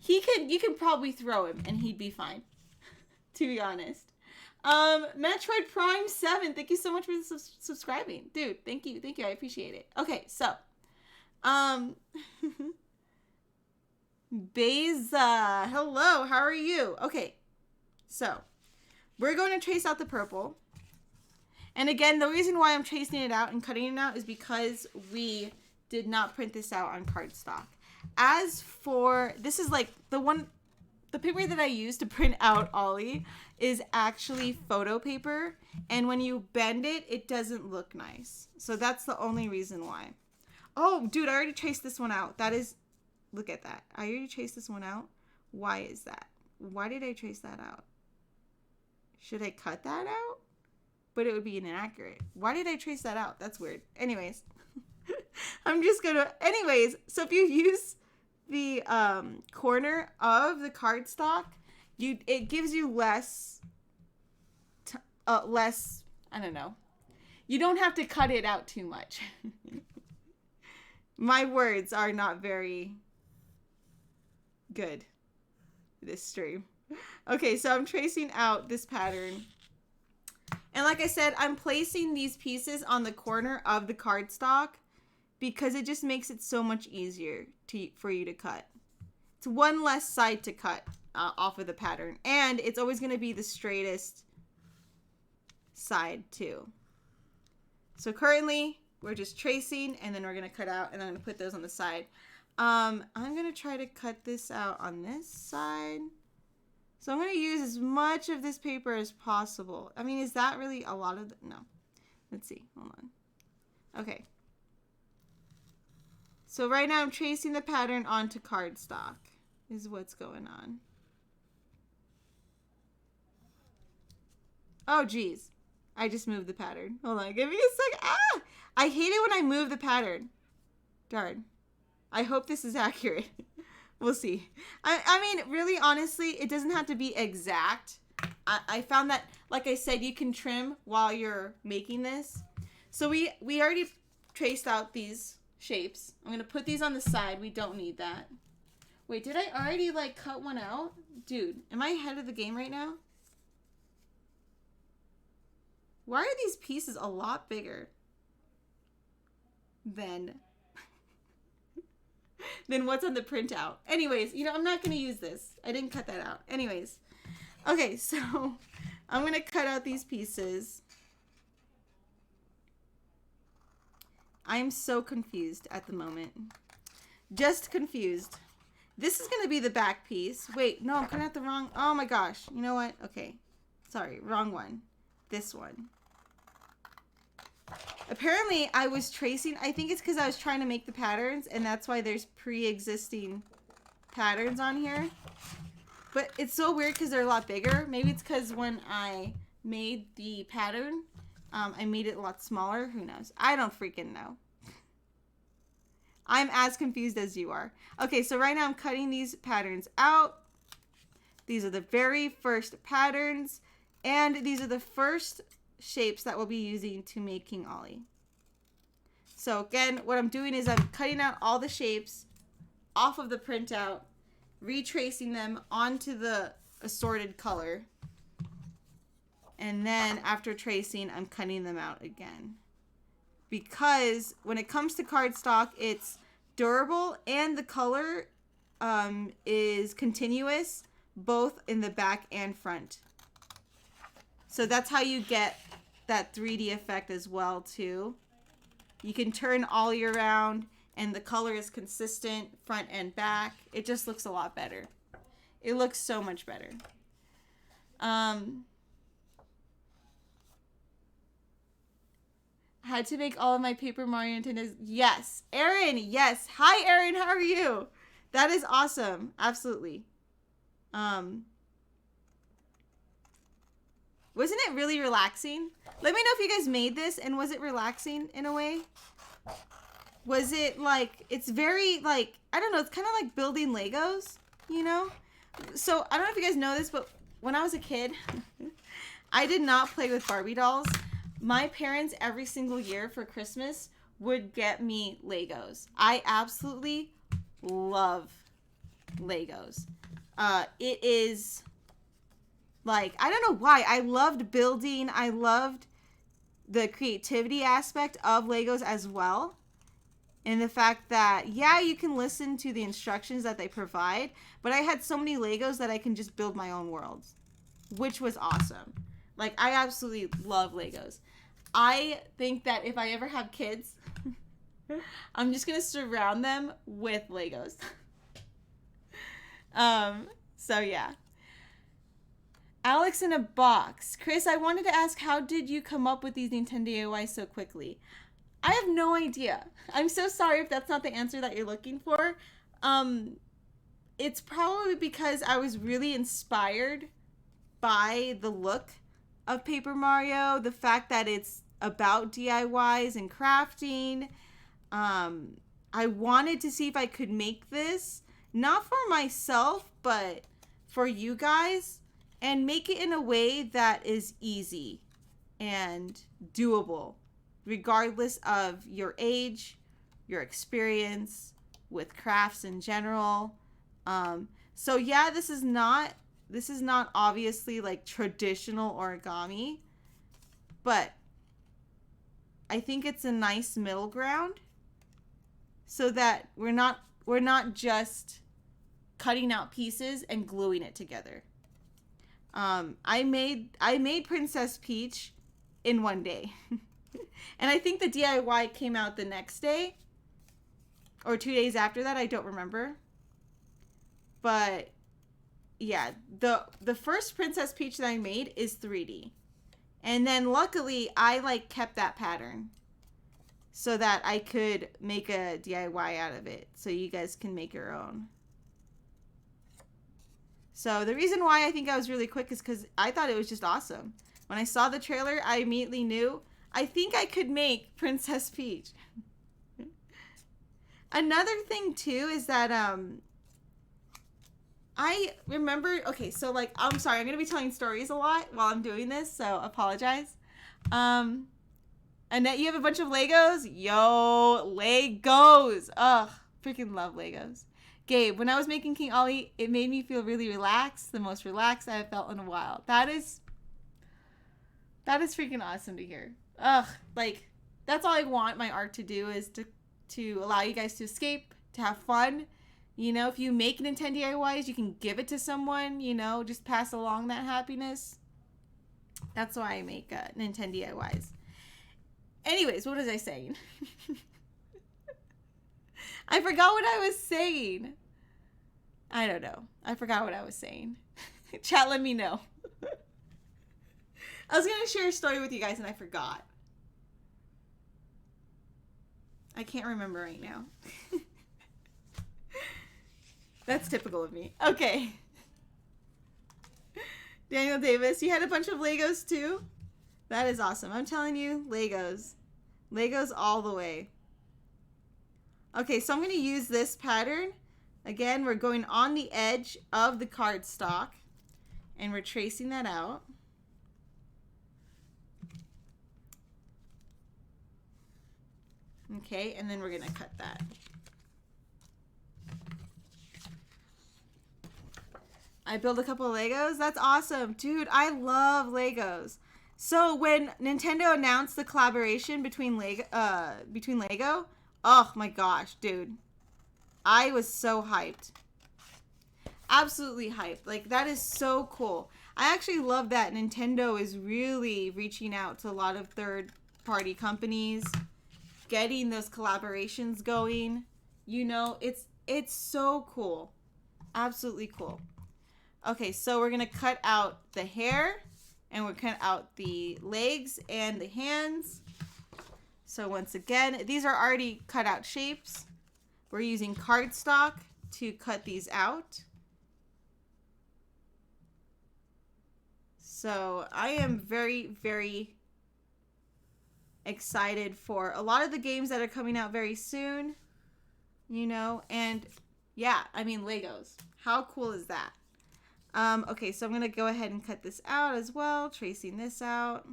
you can probably throw him and he'd be fine, to be honest. Metroid Prime 7, thank you so much for subscribing. Dude, thank you, I appreciate it. Okay, so, Beza, hello, how are you? Okay, so, we're going to trace out the purple. And again, the reason why I'm tracing it out and cutting it out is because we did not print this out on cardstock. As for, this is like the paper that I use to print out Olly is actually photo paper. And when you bend it, it doesn't look nice. So that's the only reason why. Oh, dude, I already traced this one out. That is, look at that. I already traced this one out. Why is that? Why did I trace that out? Should I cut that out? But it would be inaccurate. Why did I trace that out? That's weird. Anyways, I'm just gonna, anyways, so if you use the corner of the cardstock, it gives you less, I don't know. You don't have to cut it out too much. My words are not very good this stream. Okay, so I'm tracing out this pattern. And like I said, I'm placing these pieces on the corner of the cardstock because it just makes it so much easier for you to cut. It's one less side to cut off of the pattern. And it's always going to be the straightest side too. So currently, we're just tracing and then we're going to cut out and I'm going to put those on the side. I'm going to try to cut this out on this side. So I'm going to use as much of this paper as possible. I mean, is that really a lot of no. Let's see. Hold on. Okay. So right now I'm tracing the pattern onto cardstock is what's going on. Oh, geez. I just moved the pattern. Hold on. Give me a sec. Ah! I hate it when I move the pattern. Darn. I hope this is accurate. We'll see. I mean, really, honestly, it doesn't have to be exact. I found that, like I said, you can trim while you're making this. So we already traced out these shapes. I'm going to put these on the side. We don't need that. Wait, did I already, like, cut one out? Dude, am I ahead of the game right now? Why are these pieces a lot bigger than what's on the printout? Anyways, you know, I'm not going to use this. I didn't cut that out. Anyways. Okay, so I'm going to cut out these pieces. I'm so confused at the moment. Just confused. This is going to be the back piece. Wait, no, I'm cutting out the wrong. Oh my gosh. You know what? Okay. Sorry, wrong one. This one. Apparently, I was tracing. I think it's because I was trying to make the patterns, and that's why there's pre-existing patterns on here. But it's so weird because they're a lot bigger. Maybe it's because when I made the pattern, I made it a lot smaller. Who knows? I don't freaking know. I'm as confused as you are. Okay, so right now I'm cutting these patterns out. These are the very first patterns, and these are the first shapes that we'll be using to make King Ollie. So again, what I'm doing is I'm cutting out all the shapes off of the printout, retracing them onto the assorted color, and then after tracing, I'm cutting them out again. Because when it comes to cardstock, it's durable and the color is continuous, both in the back and front. So that's how you get that 3D effect as well too. You can turn all year round and the color is consistent front and back. It just looks a lot better. It looks so much better. Had to make all of my Paper Mario Nintendos. Yes. Erin, yes. Hi, Erin. How are you? That is awesome. Absolutely. Wasn't it really relaxing? Let me know if you guys made this and was it relaxing in a way? Was it like, it's very like, I don't know, it's kind of like building Legos, you know? So I don't know if you guys know this, but when I was a kid, I did not play with Barbie dolls. My parents every single year for Christmas would get me Legos. I absolutely love Legos. It is like, I don't know why. I loved building. I loved the creativity aspect of Legos as well. And the fact that, yeah, you can listen to the instructions that they provide, but I had so many Legos that I can just build my own worlds, which was awesome. Like, I absolutely love Legos. I think that if I ever have kids, I'm just going to surround them with Legos. So yeah. Alex in a box. Chris, I wanted to ask, how did you come up with these Nintendo DIYs so quickly? I have no idea. I'm so sorry if that's not the answer that you're looking for. It's probably because I was really inspired by the look of Paper Mario, the fact that it's about DIYs and crafting. I wanted to see if I could make this, not for myself, but for you guys, and make it in a way that is easy and doable, regardless of your age, your experience with crafts in general. So yeah, this is not obviously like traditional origami, but I think it's a nice middle ground so that we're not just cutting out pieces and gluing it together. I made Princess Peach in one day. And I think the DIY came out the next day or 2 days after that. I don't remember. But yeah, the first Princess Peach that I made is 3D. And then luckily I like kept that pattern so that I could make a DIY out of it, so you guys can make your own. So the reason why I think I was really quick is because I thought it was just awesome. When I saw the trailer, I immediately knew, I think I could make Princess Peach. Another thing too is that I remember, okay, so like, I'm sorry, I'm going to be telling stories a lot while I'm doing this, so apologize. Annette, you have a bunch of Legos? Yo, Legos! Ugh, freaking love Legos. Gabe, when I was making King Ollie, it made me feel really relaxed, the most relaxed I have felt in a while. That is freaking awesome to hear. Ugh, like, that's all I want my art to do, is to allow you guys to escape, to have fun. You know, if you make Nintendo DIYs, you can give it to someone, you know, just pass along that happiness. That's why I make Nintendo DIYs. Anyways, what was I saying? I forgot what I was saying. I don't know. I forgot what I was saying. Chat, let me know. I was going to share a story with you guys and I forgot. I can't remember right now. That's typical of me. Okay. Daniel Davis, you had a bunch of Legos too? That is awesome. I'm telling you, Legos. Legos all the way. Okay, so I'm going to use this pattern. Again, we're going on the edge of the cardstock and we're tracing that out. Okay, and then we're going to cut that. I built a couple of Legos. That's awesome. Dude, I love Legos. So when Nintendo announced the collaboration between Lego, oh my gosh, dude. I was so hyped. Absolutely hyped. Like, that is so cool. I actually love that Nintendo is really reaching out to a lot of third-party companies, getting those collaborations going. You know, it's so cool. Absolutely cool. Okay, so we're going to cut out the hair, and we're cut out the legs and the hands. So once again, these are already cut out shapes. We're using cardstock to cut these out. So I am very, very excited for a lot of the games that are coming out very soon, you know, and yeah, I mean, Legos. How cool is that? Okay, so I'm going to go ahead and cut this out as well, tracing this out.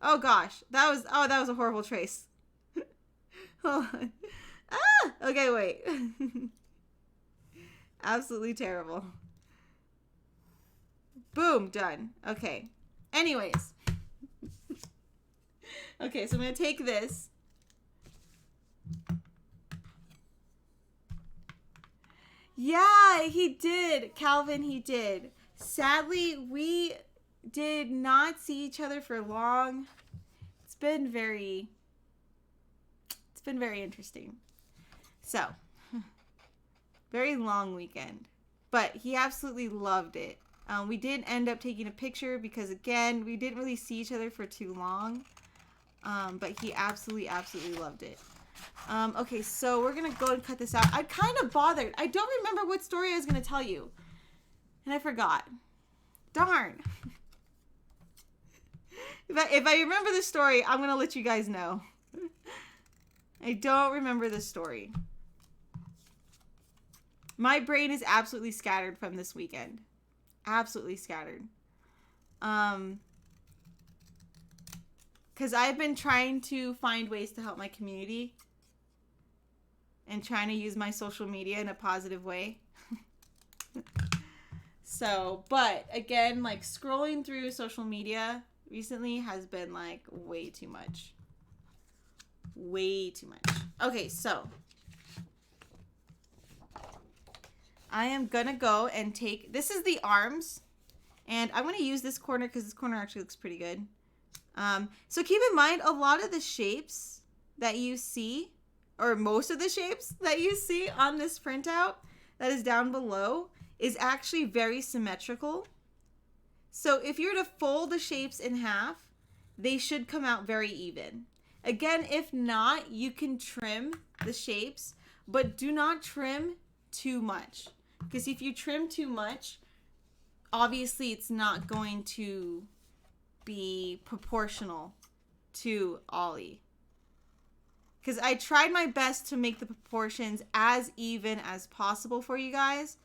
Oh gosh, that was a horrible trace. Hold on. Ah, okay, wait. Absolutely terrible. Boom, done. Okay. Anyways. Okay, so I'm going to take this. Yeah, he did. Calvin, he did. Sadly, we did not see each other for long. It's been very been very interesting. So, very long weekend. But he absolutely loved it. We did end up taking a picture because, again, we didn't really see each other for too long. But he absolutely loved it. Okay, so we're going to go and cut this out. I'm kind of bothered. I don't remember what story I was going to tell you. And I forgot. Darn. If I remember the story, I'm going to let you guys know. I don't remember the story. My brain is absolutely scattered from this weekend. Absolutely scattered. Because I've been trying to find ways to help my community. And trying to use my social media in a positive way. So, but again, like scrolling through social media recently has been like way too much. Way too much. Okay, so I am gonna go and take, this is the arms, and I'm gonna use this corner because this corner actually looks pretty good. So keep in mind, a lot of the shapes that you see, or most of the shapes that you see on this printout that is down below, is actually very symmetrical. So if you were to fold the shapes in half, they should come out very even. Again, if not, you can trim the shapes, but do not trim too much. Because if you trim too much, obviously it's not going to be proportional to Olly. Because I tried my best to make the proportions as even as possible for you guys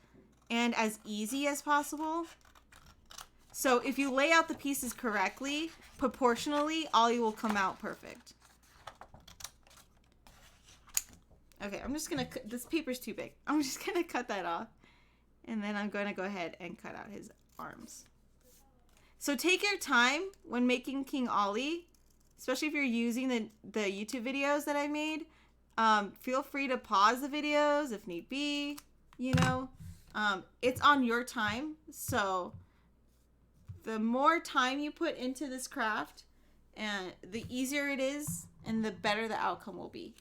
and as easy as possible. So if you lay out the pieces correctly, proportionally, Olly will come out perfect. Okay, I'm just going to, this paper's too big. I'm just going to cut that off. And then I'm going to go ahead and cut out his arms. So take your time when making King Olly, especially if you're using the YouTube videos that I made. Feel free to pause the videos if need be, you know. It's on your time, so the more time you put into this craft, and the easier it is, and the better the outcome will be.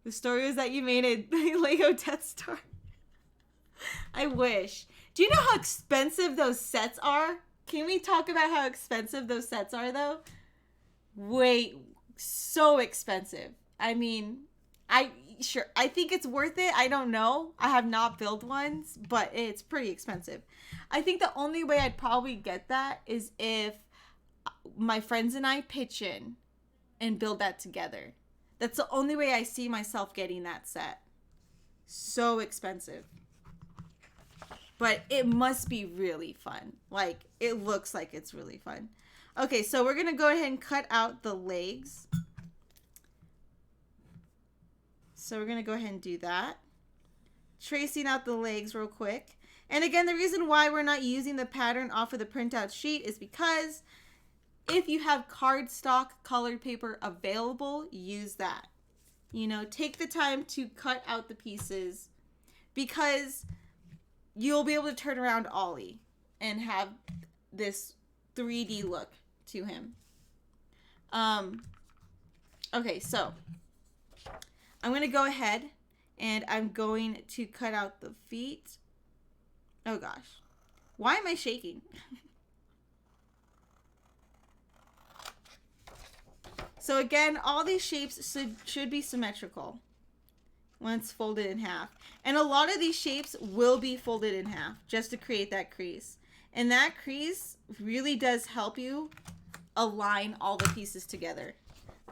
The story was that you made a Lego Death Star. I wish. Do you know how expensive those sets are? Can we talk about how expensive those sets are, though? Wait, so expensive. I mean, I think it's worth it. I don't know. I have not built ones, but it's pretty expensive. I think the only way I'd probably get that is if my friends and I pitch in and build that together. That's the only way I see myself getting that set. So expensive. But it must be really fun. Like, it looks like it's really fun. Okay, so we're going to go ahead and cut out the legs. So we're going to go ahead and do that. Tracing out the legs real quick. And again, the reason why we're not using the pattern off of the printout sheet is because if you have cardstock colored paper available, use that. You know, take the time to cut out the pieces because you'll be able to turn around Olly and have this 3D look to him. Okay, so I'm going to go ahead and I'm going to cut out the feet. Oh gosh. Why am I shaking? So again, all these shapes should be symmetrical once folded in half. And a lot of these shapes will be folded in half just to create that crease. And that crease really does help you align all the pieces together.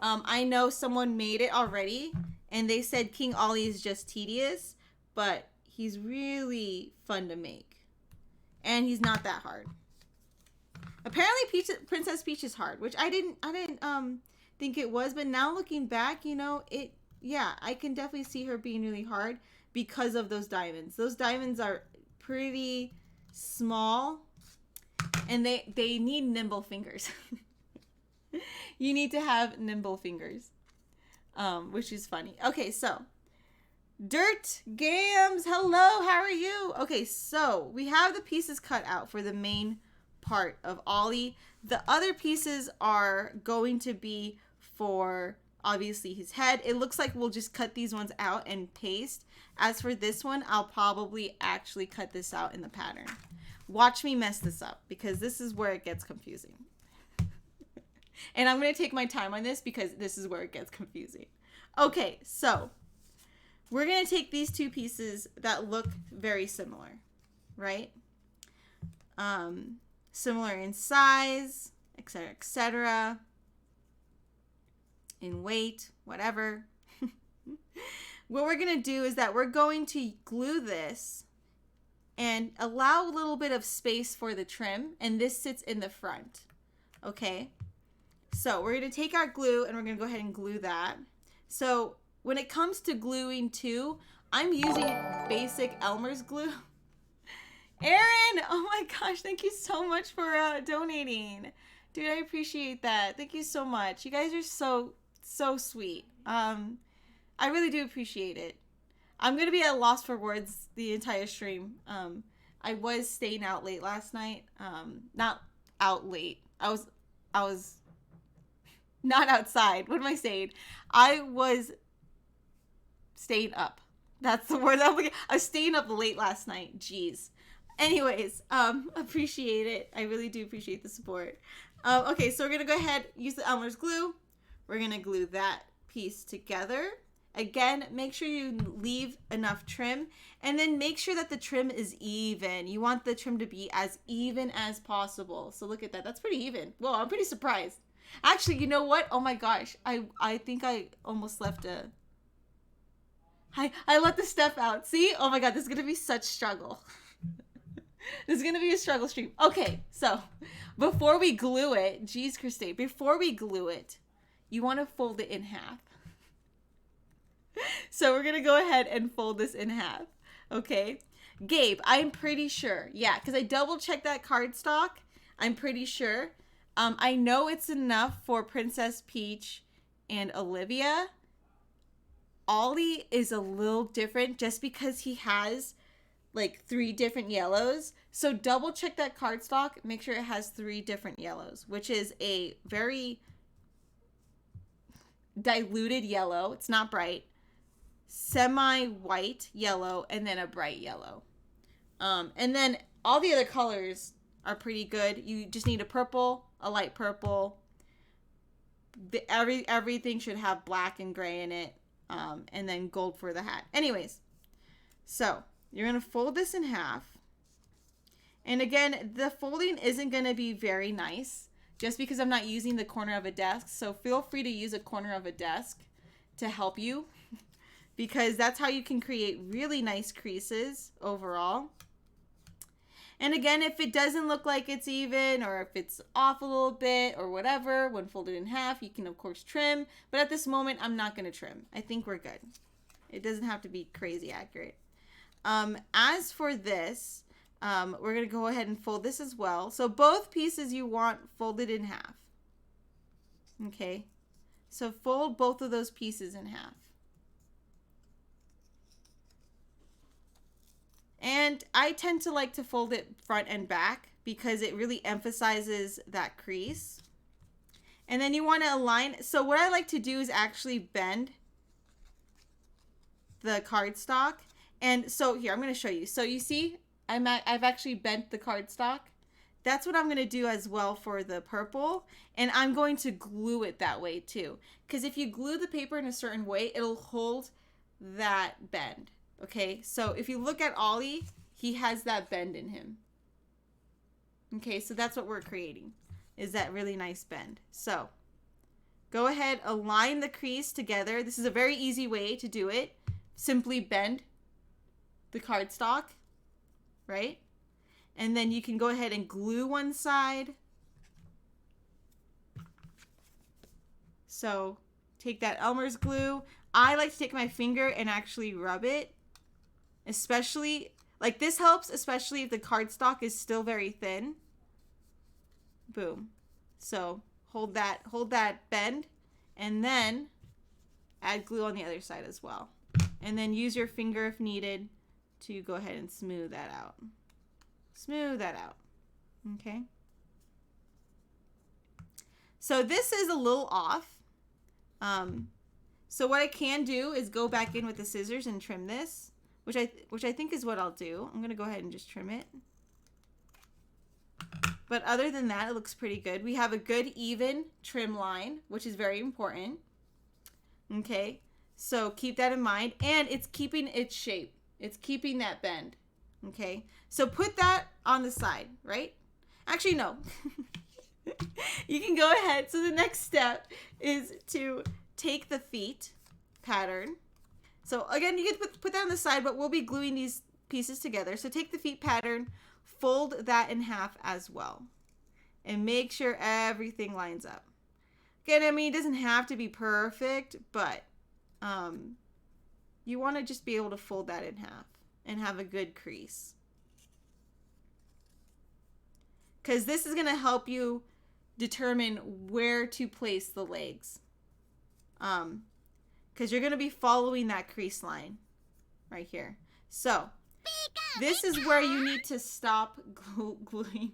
I know someone made it already and they said King Olly is just tedious, but he's really fun to make. And he's not that hard. Apparently Princess Peach is hard, which I didn't think it was, but now looking back, you know, yeah, I can definitely see her being really hard because of those diamonds. Those diamonds are pretty small and they need nimble fingers. You need to have nimble fingers, which is funny. Okay, so Dirt Games, hello, how are you? Okay, so we have the pieces cut out for the main part of Ollie. The other pieces are going to be for obviously his head. It looks like we'll just cut these ones out and paste. As for this one, I'll probably actually cut this out in the pattern. Watch me mess this up because this is where it gets confusing. And I'm going to take my time on this because this is where it gets confusing. Okay, so we're going to take these two pieces that look very similar, right? Similar in size, etc., etc., in weight, whatever. What we're going to do is that we're going to glue this and allow a little bit of space for the trim, and this sits in the front, okay? So we're going to take our glue and we're going to go ahead and glue that. So when it comes to gluing too, I'm using basic Elmer's glue. Aaron, oh my gosh, thank you so much for donating. Dude, I appreciate that. Thank you so much. You guys are so sweet. I really do appreciate it. I'm going to be at a loss for words the entire stream. I was staying out late last night. Not out late. I was not outside. What am I saying? I was staying up. That's the word. I was staying up late last night. Jeez. Anyways, appreciate it. I really do appreciate the support. Okay, so we're going to go ahead, use the Elmer's glue. We're going to glue that piece together. Again, make sure you leave enough trim, and then make sure that the trim is even. You want the trim to be as even as possible. So look at that. That's pretty even. Whoa, I'm pretty surprised. Actually, you know what? Oh my gosh. I think I almost left a... I let the stuff out. See? Oh my god, this is going to be such struggle. This is going to be a struggle stream. Okay, so before we glue it, geez, Christine, before we glue it, you want to fold it in half. So we're going to go ahead and fold this in half. Okay. Gabe, I'm pretty sure. Yeah, because I double checked that cardstock. I'm pretty sure. I know it's enough for Princess Peach and Olivia. Ollie is a little different just because he has like 3 different yellows. So double check that cardstock. Make sure it has 3 different yellows, which is a very diluted yellow. It's not bright. Semi-white yellow, and then a bright yellow. And then all the other colors are pretty good. You just need a purple, a light purple. Everything should have black and gray in it. And then gold for the hat. Anyways, so you're going to fold this in half. And again, the folding isn't going to be very nice just because I'm not using the corner of a desk. So feel free to use a corner of a desk to help you because that's how you can create really nice creases overall. And again, if it doesn't look like it's even or if it's off a little bit or whatever, when folded in half, you can of course trim. But at this moment, I'm not going to trim. I think we're good. It doesn't have to be crazy accurate. As for this, we're going to go ahead and fold this as well. So both pieces you want folded in half. Okay. So fold both of those pieces in half. And I tend to like to fold it front and back because it really emphasizes that crease. And then you want to align. So what I like to do is actually bend the cardstock. And so here, I'm going to show you. So you see, I've actually bent the cardstock. That's what I'm going to do as well for the purple. And I'm going to glue it that way too. Because if you glue the paper in a certain way, it'll hold that bend. Okay, so if you look at Ollie, he has that bend in him. Okay, so that's what we're creating, is that really nice bend. So go ahead, align the crease together. This is a very easy way to do it. Simply bend the cardstock, right? And then you can go ahead and glue one side. So take that Elmer's glue. I like to take my finger and actually rub it. Especially, like this helps, especially if the cardstock is still very thin. Boom. So hold that bend, and then add glue on the other side as well. And then use your finger if needed to go ahead and smooth that out. Smooth that out. Okay. So this is a little off. So what I can do is go back in with the scissors and trim this, which I think is what I'll do. I'm going to go ahead and just trim it. But other than that, it looks pretty good. We have a good even trim line, which is very important. Okay, so keep that in mind. And it's keeping its shape. It's keeping that bend. Okay, so put that on the side, right? Actually, no. You can go ahead. So the next step is to take the feet pattern. So again, you can put that on the side, but we'll be gluing these pieces together. So take the feet pattern, fold that in half as well, and make sure everything lines up. Again, I mean, it doesn't have to be perfect, but you want to just be able to fold that in half and have a good crease. Because this is going to help you determine where to place the legs. Because you're going to be following that crease line right here. So this is where you need to stop gluing.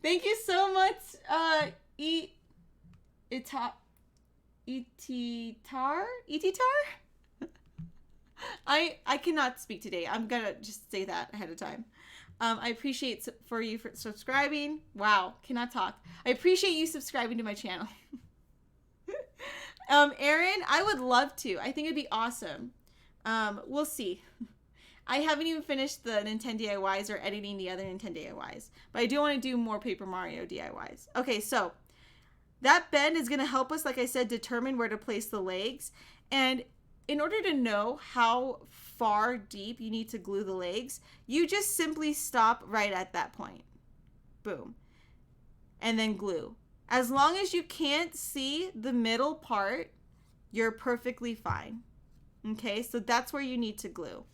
Thank you so much, �々𝘧𝘧𝘪𝘐𝘃. I cannot speak today. I'm gonna just say that ahead of time. I appreciate for subscribing. Wow, cannot talk. I appreciate you subscribing to my channel. Aaron, I would love to. I think it'd be awesome. We'll see. I haven't even finished the Nintendo DIYs or editing the other Nintendo DIYs, but I do want to do more Paper Mario DIYs. Okay, so that bend is going to help us, like I said, determine where to place the legs. And in order to know how far deep you need to glue the legs, you just simply stop right at that point. Boom. And then glue. As long as you can't see the middle part, you're perfectly fine. Okay, so that's where you need to glue.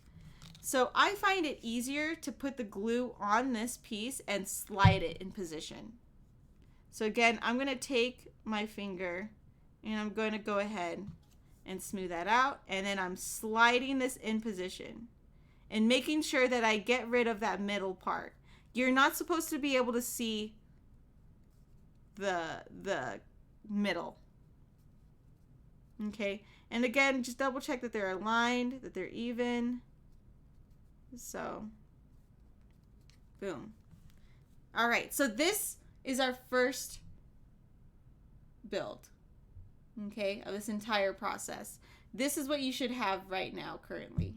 So I find it easier to put the glue on this piece and slide it in position. So again, I'm going to take my finger and I'm going to go ahead and smooth that out. And then I'm sliding this in position and making sure that I get rid of that middle part. You're not supposed to be able to see the middle. Okay, and again, just double check that they're aligned, that they're even. So, boom. All right, so this is our first build, okay, of this entire process. This is what you should have right now, currently.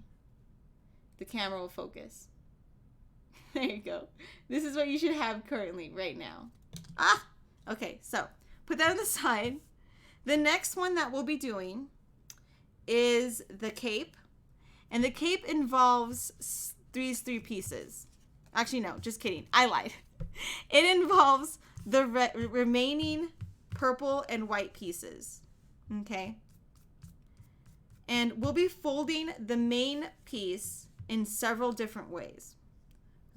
The camera will focus. There you go. This is what you should have currently, right now. Okay, so put that on the side. The next one that we'll be doing is the cape. And the cape involves these three pieces. Actually, no, just kidding. I lied. It involves the remaining purple and white pieces. Okay? And we'll be folding the main piece in several different ways.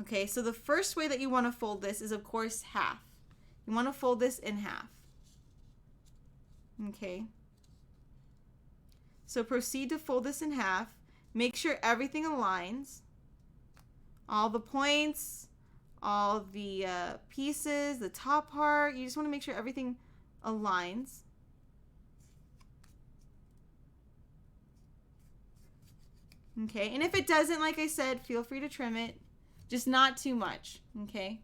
Okay, so the first way that you want to fold this is, of course, half. You want to fold this in half. Okay? So proceed to fold this in half. Make sure everything aligns. All the points, all the pieces, the top part. You just want to make sure everything aligns. Okay, and if it doesn't, like I said, feel free to trim it. Just not too much, okay?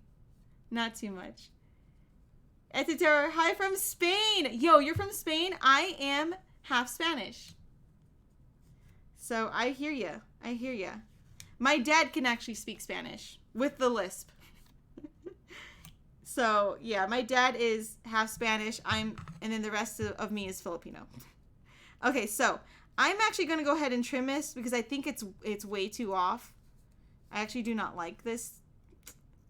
Not too much. Editor, hi from Spain. Yo, you're from Spain? I am half Spanish. So I hear you. I hear you. My dad can actually speak Spanish with the lisp. So yeah, my dad is half Spanish. And then the rest of me is Filipino. Okay, so I'm actually going to go ahead and trim this because I think it's way too off. I actually do not like this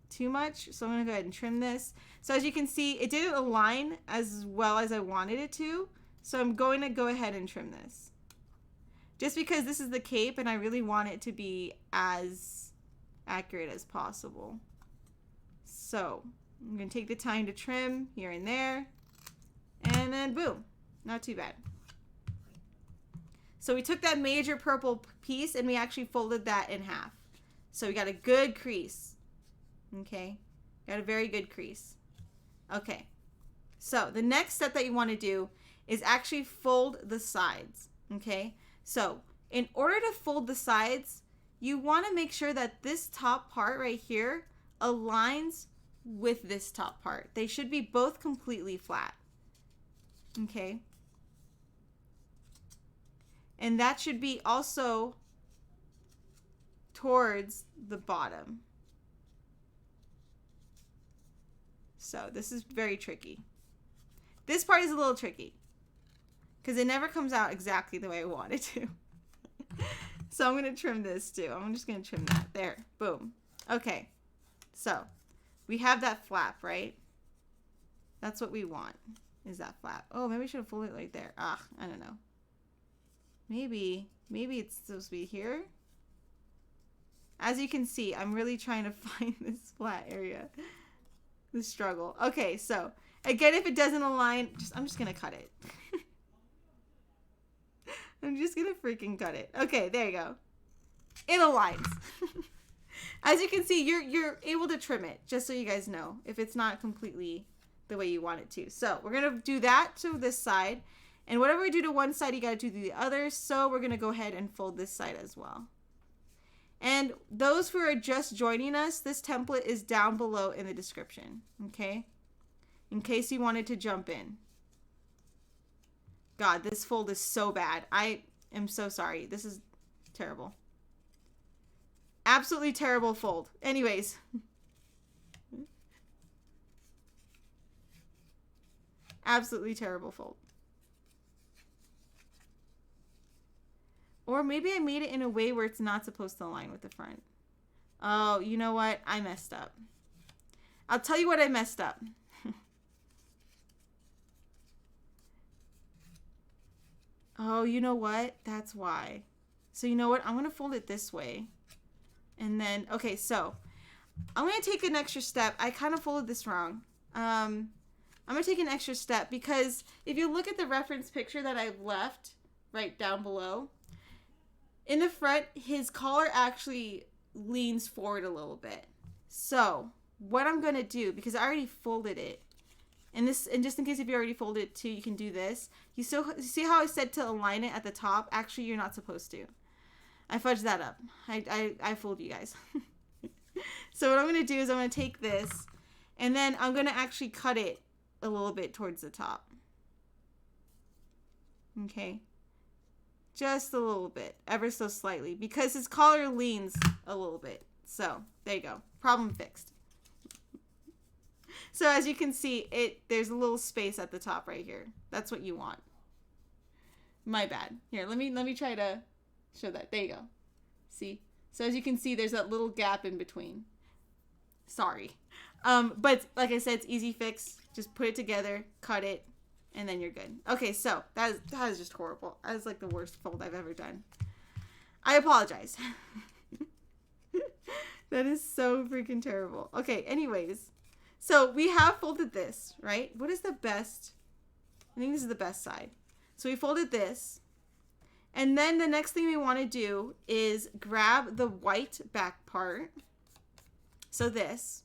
too much. So I'm going to go ahead and trim this. So as you can see, it didn't align as well as I wanted it to. So I'm going to go ahead and trim this. Just because this is the cape and I really want it to be as accurate as possible. So I'm going to take the time to trim here and there. And then boom. Not too bad. So we took that major purple piece and we actually folded that in half. So we got a good crease. Okay. Got a very good crease. Okay. So the next step that you want to do is actually fold the sides. Okay, so in order to fold the sides, you want to make sure that this top part right here aligns with this top part. They should be both completely flat. Okay, and that should be also towards the bottom. So this is very tricky. This part is a little tricky because it never comes out exactly the way I want it to. So I'm going to trim this too. I'm just going to trim that. There. Boom. Okay. So we have that flap, right? That's what we want, is that flap. Oh, maybe I should have folded it right there. Ah, I don't know. Maybe it's supposed to be here. As you can see, I'm really trying to find this flat area. The struggle. Okay, so again, if it doesn't align, I'm just gonna cut it. I'm just gonna freaking cut it. Okay, there you go. It aligns. As you can see, you're able to trim it, just so you guys know, if it's not completely the way you want it to. So we're gonna do that to this side, and whatever we do to one side, you gotta do to the other. So we're gonna go ahead and fold this side as well. And those who are just joining us, this template is down below in the description, okay? In case you wanted to jump in. God, this fold is so bad. I am so sorry. This is terrible. Absolutely terrible fold. Anyways. Absolutely terrible fold. Or maybe I made it in a way where it's not supposed to align with the front. Oh, you know what? I messed up. I'll tell you what I messed up. Oh, you know what? That's why. So you know what? I'm going to fold it this way. And then, okay, so I'm going to take an extra step. I kind of folded this wrong. I'm going to take an extra step because if you look at the reference picture that I've left right down below, in the front, his collar actually leans forward a little bit. So what I'm going to do, because I already folded it, and just in case if you already folded it too, you can do this. You see how I said to align it at the top? Actually, you're not supposed to. I fudged that up. I fooled you guys. So what I'm going to do is I'm going to take this, and then I'm going to actually cut it a little bit towards the top. Okay. Just a little bit, ever so slightly, because his collar leans a little bit. So there you go. Problem fixed. So as you can see, there's a little space at the top right here. That's what you want. My bad. Here, let me try to show that. There you go. See? So as you can see, there's that little gap in between. Sorry. But like I said, it's easy fix. Just put it together, cut it, and then you're good. Okay, so that is just horrible. That is like the worst fold I've ever done. I apologize. That is so freaking terrible. Okay, anyways. So we have folded this, right? What is the best? I think this is the best side. So we folded this. And then the next thing we want to do is grab the white back part. So this.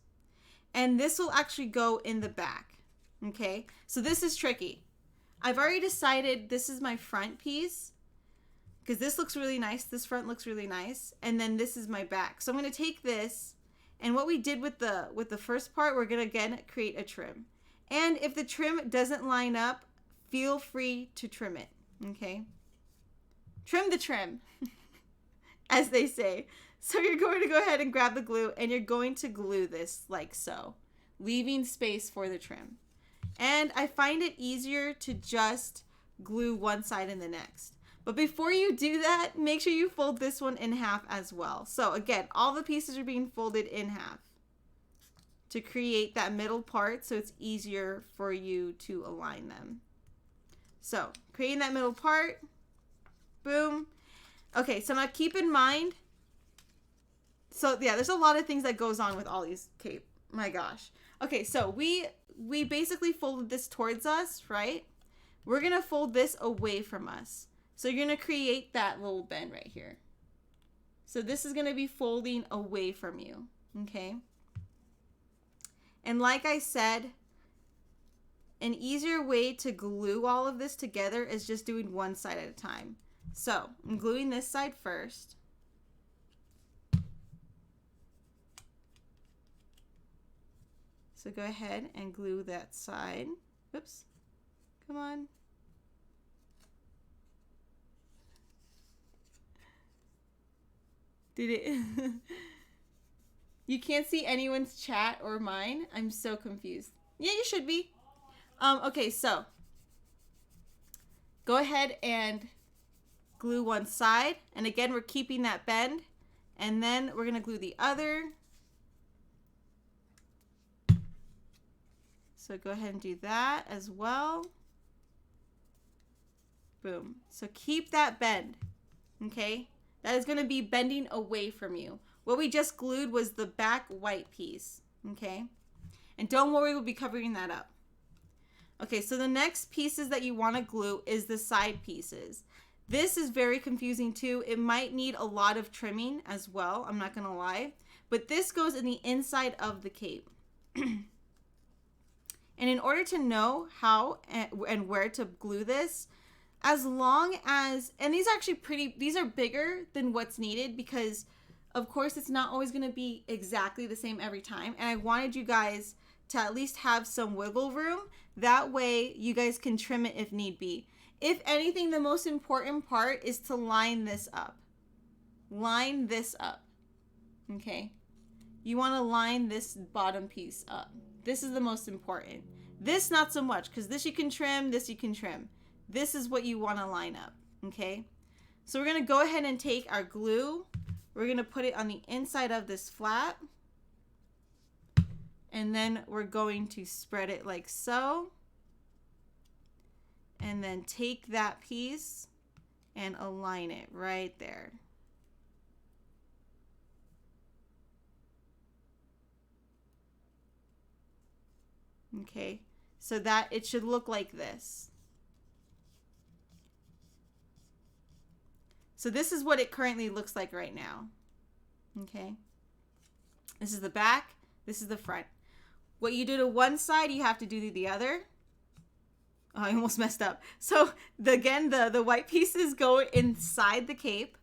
And this will actually go in the back. Okay? So this is tricky. I've already decided this is my front piece. Because this looks really nice. This front looks really nice. And then this is my back. So I'm going to take this. And what we did with the first part, we're going to again create a trim. And if the trim doesn't line up, feel free to trim it. Okay? Trim the trim, as they say. So you're going to go ahead and grab the glue, and you're going to glue this like so, leaving space for the trim. And I find it easier to just glue one side and the next. But before you do that, make sure you fold this one in half as well. So again, all the pieces are being folded in half to create that middle part so it's easier for you to align them. So creating that middle part, boom. Okay, so now keep in mind, so yeah, there's a lot of things that goes on with Ollie's cape. My gosh. Okay, so we basically folded this towards us, right? We're going to fold this away from us. So you're going to create that little bend right here. So this is going to be folding away from you, okay? And like I said, an easier way to glue all of this together is just doing one side at a time. So I'm gluing this side first. So go ahead and glue that side. Oops. Come on. Did it? You can't see anyone's chat or mine. I'm so confused. Yeah, you should be. Okay, so go ahead and glue one side. And again, we're keeping that bend. And then we're going to glue the other. So go ahead and do that as well. Boom. So keep that bend. Okay? That is going to be bending away from you. What we just glued was the back white piece. Okay? And don't worry, we'll be covering that up. Okay, so the next pieces that you want to glue is the side pieces. This is very confusing too. It might need a lot of trimming as well. I'm not going to lie. But this goes in the inside of the cape. And in order to know how and where to glue this, as long as, and these are actually these are bigger than what's needed because of course it's not always going to be exactly the same every time. And I wanted you guys to at least have some wiggle room. That way you guys can trim it if need be. If anything, the most important part is to line this up. Line this up. Okay. You want to line this bottom piece up. This is the most important. This not so much because this you can trim, this you can trim. This is what you want to line up, okay? So we're going to go ahead and take our glue. We're going to put it on the inside of this flap. And then we're going to spread it like so. And then take that piece and align it right there. Okay, so that it should look like this. So this is what it currently looks like right now. Okay, this is the back, this is the front. What you do to one side, you have to do to the other. Oh, I almost messed up. So again, the white pieces go inside the cape.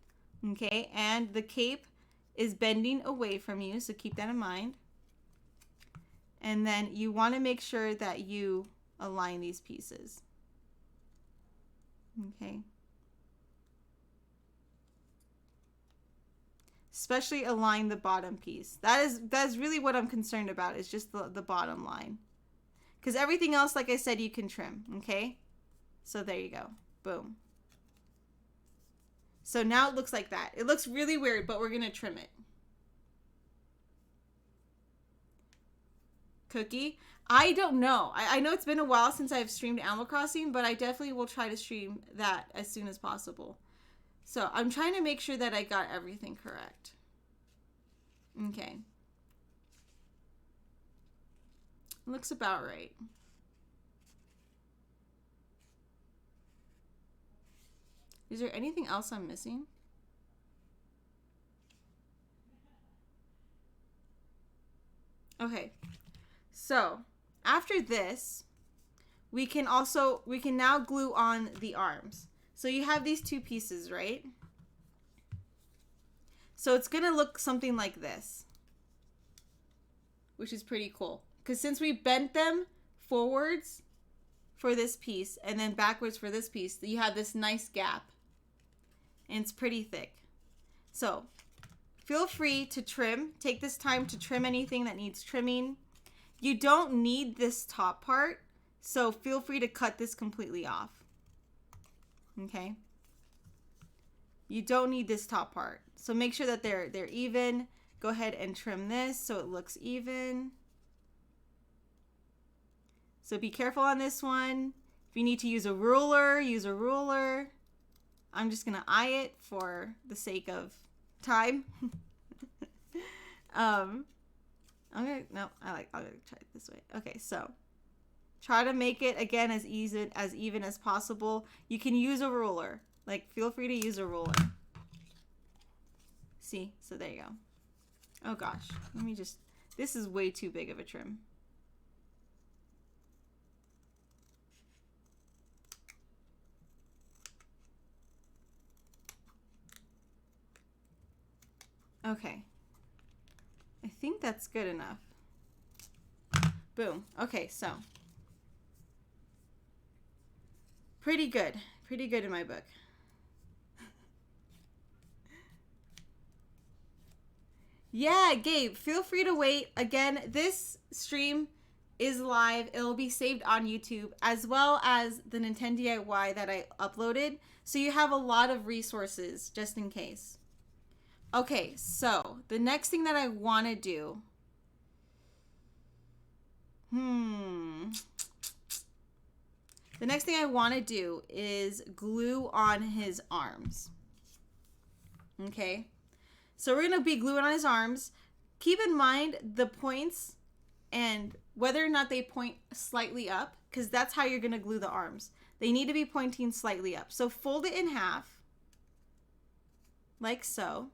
Okay, and the cape is bending away from you, so keep that in mind. And then you want to make sure that you align these pieces. Okay. Especially align the bottom piece. That's really what I'm concerned about, is just the bottom line. Because everything else, like I said, you can trim. Okay. So there you go. Boom. So now it looks like that. It looks really weird, but we're going to trim it. Cookie? I don't know. I know it's been a while since I've streamed Animal Crossing, but I definitely will try to stream that as soon as possible. So I'm trying to make sure that I got everything correct. Okay. Looks about right. Is there anything else I'm missing? Okay. So after this, we can now glue on the arms. So you have these two pieces, right? So it's going to look something like this, which is pretty cool. Because since we bent them forwards for this piece and then backwards for this piece, you have this nice gap. And it's pretty thick. So feel free to trim. Take this time to trim anything that needs trimming. You don't need this top part, so feel free to cut this completely off. Okay? You don't need this top part. So make sure that they're even. Go ahead and trim this so it looks even. So be careful on this one. If you need to use a ruler, use a ruler. I'm just gonna eye it for the sake of time. I'm gonna try it this way. Okay, so try to make it again as even as possible. You can use a ruler. Like, feel free to use a ruler. See, so there you go. Oh gosh, this is way too big of a trim. Okay. I think that's good enough. Boom. Okay, so. Pretty good. Pretty good in my book. Yeah, Gabe, feel free to wait. Again, this stream is live. It'll be saved on YouTube as well as the Nintendo DIY that I uploaded. So you have a lot of resources just in case. Okay, so the next thing that I want to do. The next thing I want to do is glue on his arms. Okay. So we're going to be gluing on his arms. Keep in mind the points and whether or not they point slightly up, because that's how you're going to glue the arms. They need to be pointing slightly up. So fold it in half, like so.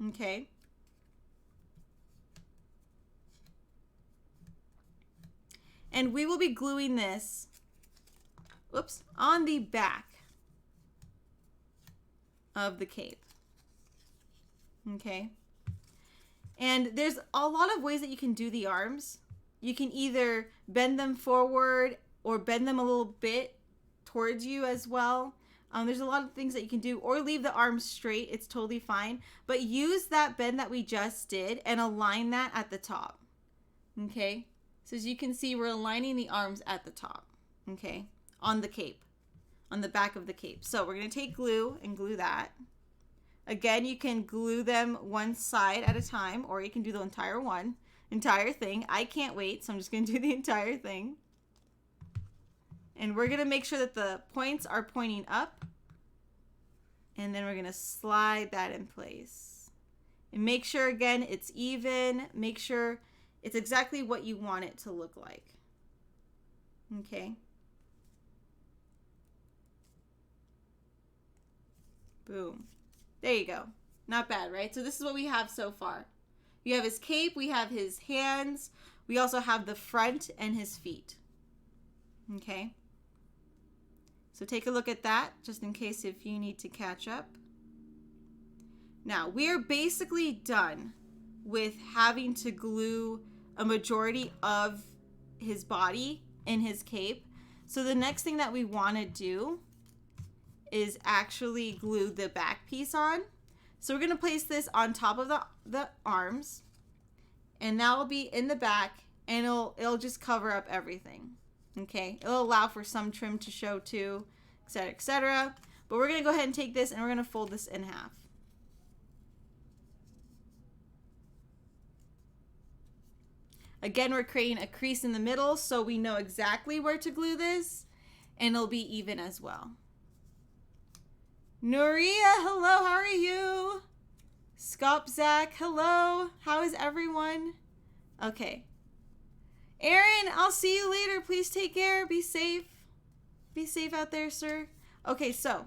Okay. And we will be gluing this, oops, on the back of the cape. Okay. And there's a lot of ways that you can do the arms. You can either bend them forward or bend them a little bit towards you as well. There's a lot of things that you can do, or leave the arms straight. It's totally fine. But use that bend that we just did and align that at the top. Okay. So as you can see, we're aligning the arms at the top. Okay. On the cape. On the back of the cape. So we're going to take glue and glue that. Again, you can glue them one side at a time, or you can do the entire thing. I can't wait, so I'm just going to do the entire thing. And we're going to make sure that the points are pointing up. And then we're going to slide that in place. And make sure, again, it's even. Make sure it's exactly what you want it to look like. Okay. Boom. There you go. Not bad, right? So this is what we have so far. You have his cape, we have his hands, we also have the front and his feet. Okay? So take a look at that, just in case if you need to catch up. Now, we're basically done with having to glue a majority of his body in his cape. So the next thing that we want to do is actually glue the back piece on. So we're going to place this on top of the arms, and that will be in the back, and it'll just cover up everything. Okay, it'll allow for some trim to show too, etc., etc. But we're going to go ahead and take this and we're going to fold this in half. Again, we're creating a crease in the middle so we know exactly where to glue this, and it'll be even as well. Nuria, hello, how are you? �々🐶, hello, how is everyone? Okay. Aaron, I'll see you later. Please take care. Be safe. Be safe out there, sir. Okay, so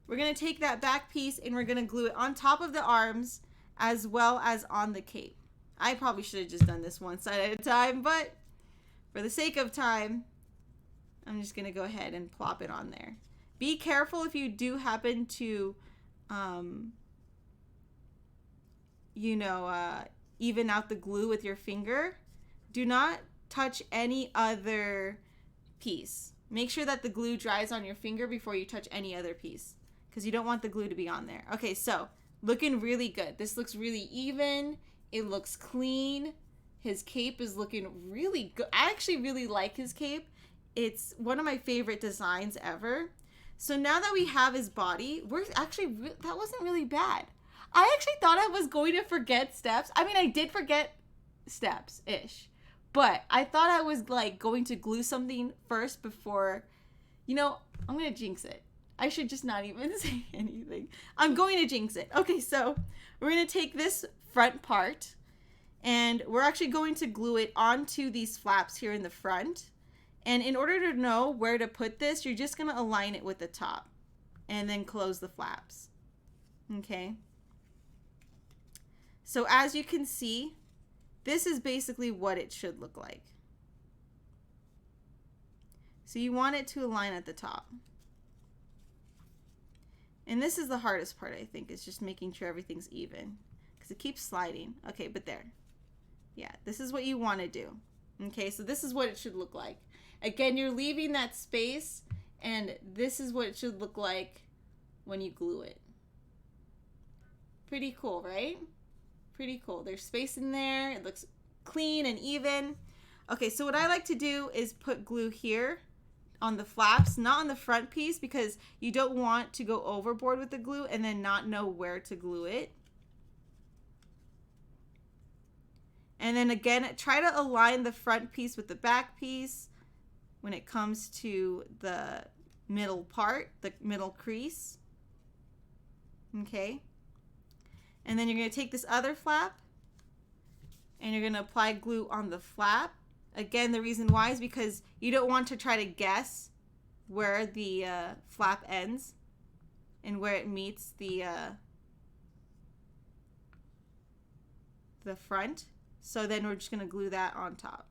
we're going to take that back piece and we're going to glue it on top of the arms as well as on the cape. I probably should have just done this one side at a time, but for the sake of time, I'm just going to go ahead and plop it on there. Be careful if you do happen to, even out the glue with your finger. Do not touch any other piece. Make sure that the glue dries on your finger before you touch any other piece, because you don't want the glue to be on there. Okay, so looking really good. This looks really even. It looks clean. His cape is looking really good. I actually really like his cape. It's one of my favorite designs ever. So now that we have his body, that wasn't really bad. I actually thought I was going to forget steps. I mean, I did forget steps-ish. But I thought I was like going to glue something first before, I'm going to jinx it. I should just not even say anything. I'm going to jinx it. Okay, so we're going to take this front part and we're actually going to glue it onto these flaps here in the front. And in order to know where to put this, you're just going to align it with the top and then close the flaps. Okay. So as you can see, this is basically what it should look like. So you want it to align at the top. And this is the hardest part, I think, is just making sure everything's even. because it keeps sliding. Okay, but there. Yeah, this is what you want to do. Okay, so this is what it should look like. Again, you're leaving that space, and this is what it should look like when you glue it. Pretty cool, right? Pretty cool. There's space in there. It looks clean and even. Okay, so what I like to do is put glue here on the flaps, not on the front piece, because you don't want to go overboard with the glue and then not know where to glue it. And then again, try to align the front piece with the back piece when it comes to the middle part, the middle crease. Okay. And then you're going to take this other flap and you're going to apply glue on the flap. Again, the reason why is because you don't want to try to guess where the flap ends and where it meets the front. So then we're just going to glue that on top.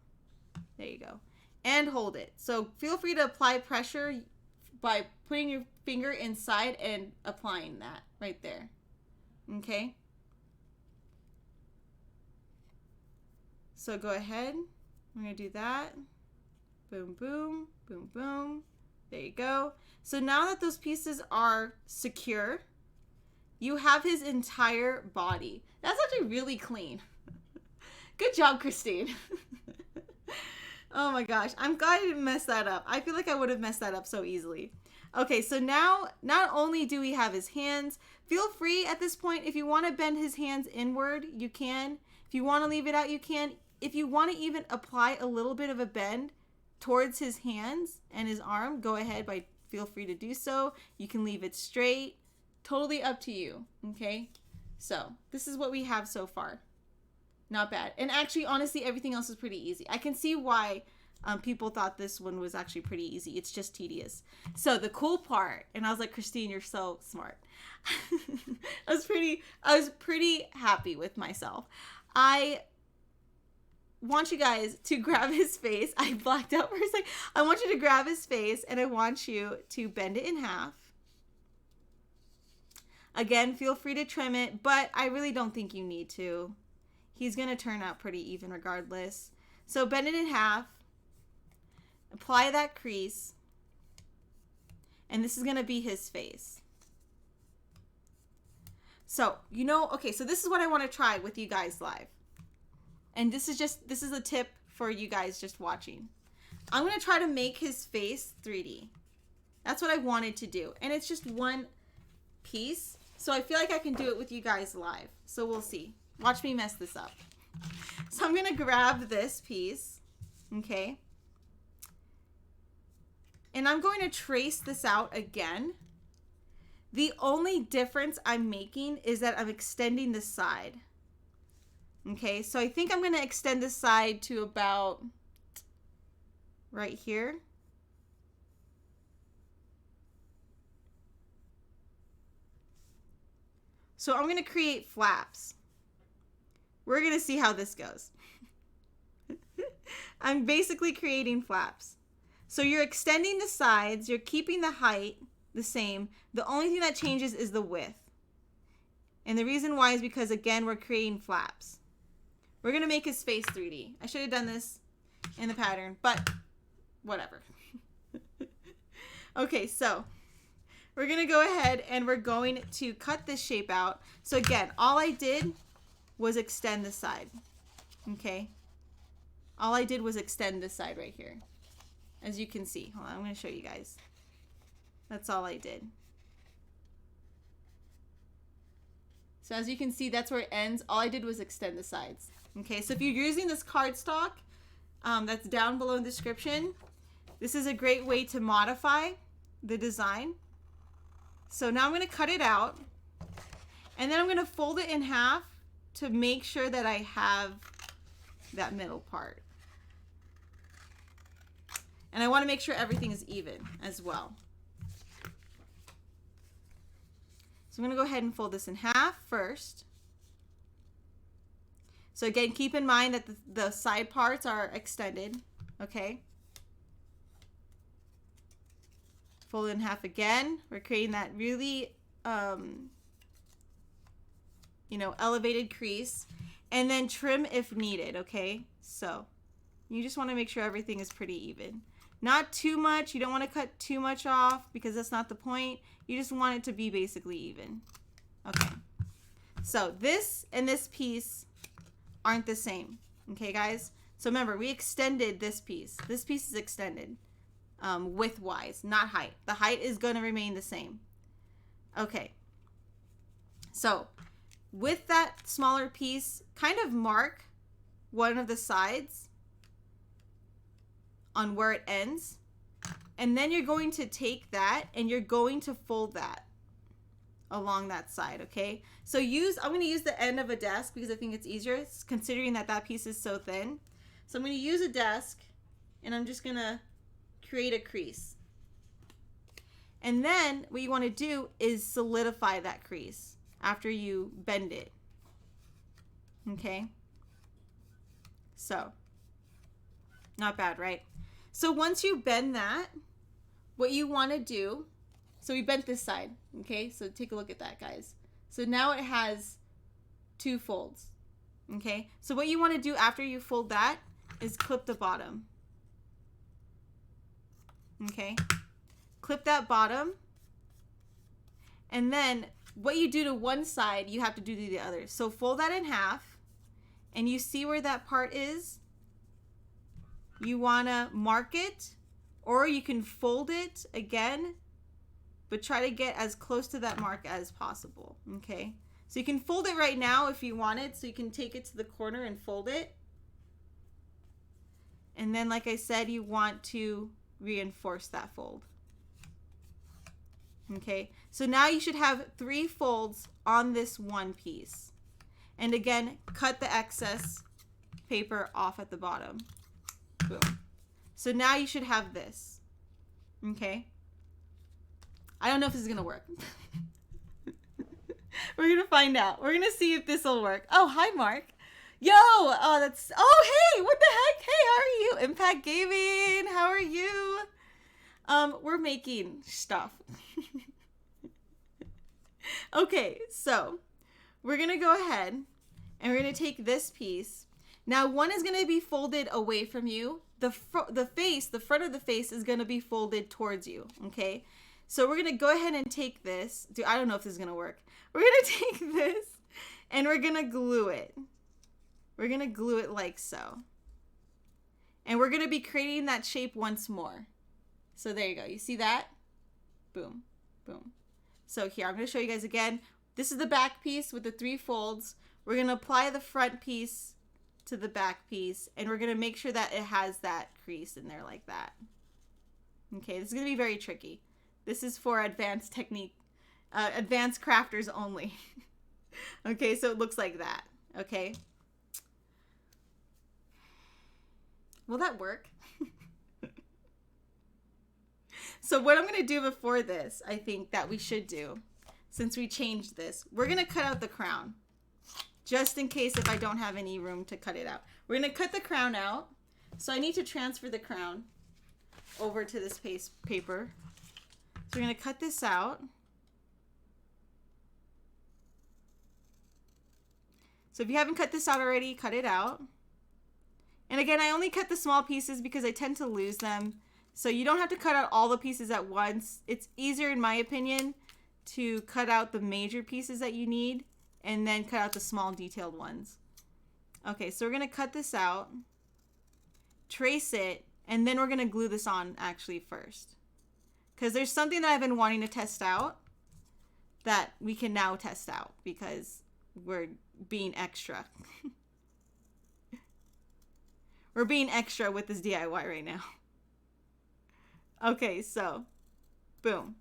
There you go. And hold it. So feel free to apply pressure by putting your finger inside and applying that right there. Okay? So go ahead. We're going to do that. Boom, boom, boom, boom. There you go. So now that those pieces are secure, you have his entire body. That's actually really clean. Good job, Christine. Oh my gosh. I'm glad I didn't mess that up. I feel like I would have messed that up so easily. Okay, so now not only do we have his hands, feel free at this point, if you want to bend his hands inward, you can. If you want to leave it out, you can. If you want to even apply a little bit of a bend towards his hands and his arm, go ahead, feel free to do so. You can leave it straight. Totally up to you, okay? So this is what we have so far. Not bad. And actually, honestly, everything else is pretty easy. I can see why people thought this one was actually pretty easy. It's just tedious. So the cool part, and I was like, Christine, you're so smart. I was pretty happy with myself. I want you guys to grab his face. I blacked out for a second. I want you to grab his face and I want you to bend it in half. Again, feel free to trim it, but I really don't think you need to. He's going to turn out pretty even regardless. So bend it in half. Apply that crease. And this is going to be his face. So, okay, so this is what I want to try with you guys live. And this is a tip for you guys just watching. I'm going to try to make his face 3D. That's what I wanted to do. And it's just one piece. So I feel like I can do it with you guys live. So we'll see. Watch me mess this up. So I'm going to grab this piece. Okay. And I'm going to trace this out again. The only difference I'm making is that I'm extending the side. Okay, so I think I'm going to extend this side to about right here. So I'm going to create flaps. We're going to see how this goes. I'm basically creating flaps. So you're extending the sides, you're keeping the height the same. The only thing that changes is the width. And the reason why is because, again, we're creating flaps. We're going to make his face 3D. I should have done this in the pattern, but whatever. Okay, so we're going to go ahead and we're going to cut this shape out. So again, all I did was extend the side. Okay? All I did was extend this side right here. As you can see. Hold on, I'm going to show you guys. That's all I did. So as you can see, that's where it ends. All I did was extend the sides. Okay, so if you're using this cardstock, that's down below in the description, this is a great way to modify the design. So now I'm going to cut it out. And then I'm going to fold it in half to make sure that I have that middle part. And I want to make sure everything is even as well. So I'm going to go ahead and fold this in half first. So again, keep in mind that the side parts are extended, okay? Fold it in half again. We're creating that really elevated crease, and then trim if needed, okay? So you just want to make sure everything is pretty even. Not too much. You don't want to cut too much off because that's not the point. You just want it to be basically even. Okay. So this and this piece aren't the same. Okay, guys? So remember, we extended this piece. This piece is extended width-wise, not height. The height is going to remain the same. Okay. So with that smaller piece, kind of mark one of the sides on where it ends. And then you're going to take that and you're going to fold that along that side, okay? So I'm going to use the end of a desk because I think it's easier, considering that that piece is so thin. So I'm going to use a desk and I'm just going to create a crease. And then what you want to do is solidify that crease after you bend it. Okay? So, not bad, right? So once you bend that, what you want to do, so we bent this side, okay? So take a look at that, guys. So now it has 2 folds, okay? So what you want to do after you fold that is clip the bottom, okay? Clip that bottom, and then what you do to one side, you have to do to the other. So fold that in half, and you see where that part is? You want to mark it, or you can fold it again, but try to get as close to that mark as possible, okay? So you can fold it right now if you want it, so you can take it to the corner and fold it. And then, like I said, you want to reinforce that fold. Okay, so now you should have 3 folds on this one piece. And again, cut the excess paper off at the bottom. Boom. So now you should have this. Okay. I don't know if this is going to work. We're going to find out. We're going to see if this will work. Oh, hi, Mark. Yo, oh, hey, what the heck? Hey, how are you? Impact Gaming, how are you? We're making stuff. Okay, so we're going to go ahead and we're going to take this piece. Now, one is going to be folded away from you. The front of the face is going to be folded towards you, okay? So we're going to go ahead and take this. Dude, I don't know if this is going to work. We're going to take this and we're going to glue it. We're going to glue it like so. And we're going to be creating that shape once more. So there you go. You see that? Boom, boom. So here, I'm going to show you guys again. This is the back piece with the 3 folds. We're going to apply the front piece to the back piece, and we're going to make sure that it has that crease in there like that. Okay, this is going to be very tricky. This is for advanced technique, advanced crafters only. Okay, so it looks like that. Okay. Will that work? So what I'm going to do before this, I think that we should do, since we changed this, we're going to cut out the crown. Just in case if I don't have any room to cut it out. We're going to cut the crown out. So I need to transfer the crown over to this paper. So we're going to cut this out. So if you haven't cut this out already, cut it out. And again, I only cut the small pieces because I tend to lose them. So you don't have to cut out all the pieces at once. It's easier, in my opinion, to cut out the major pieces that you need and then cut out the small detailed ones. Okay, so we're going to cut this out, trace it, and then we're going to glue this on actually first. Because there's something that I've been wanting to test out that we can now test out because we're being extra. We're being extra with this DIY right now. Okay, so boom.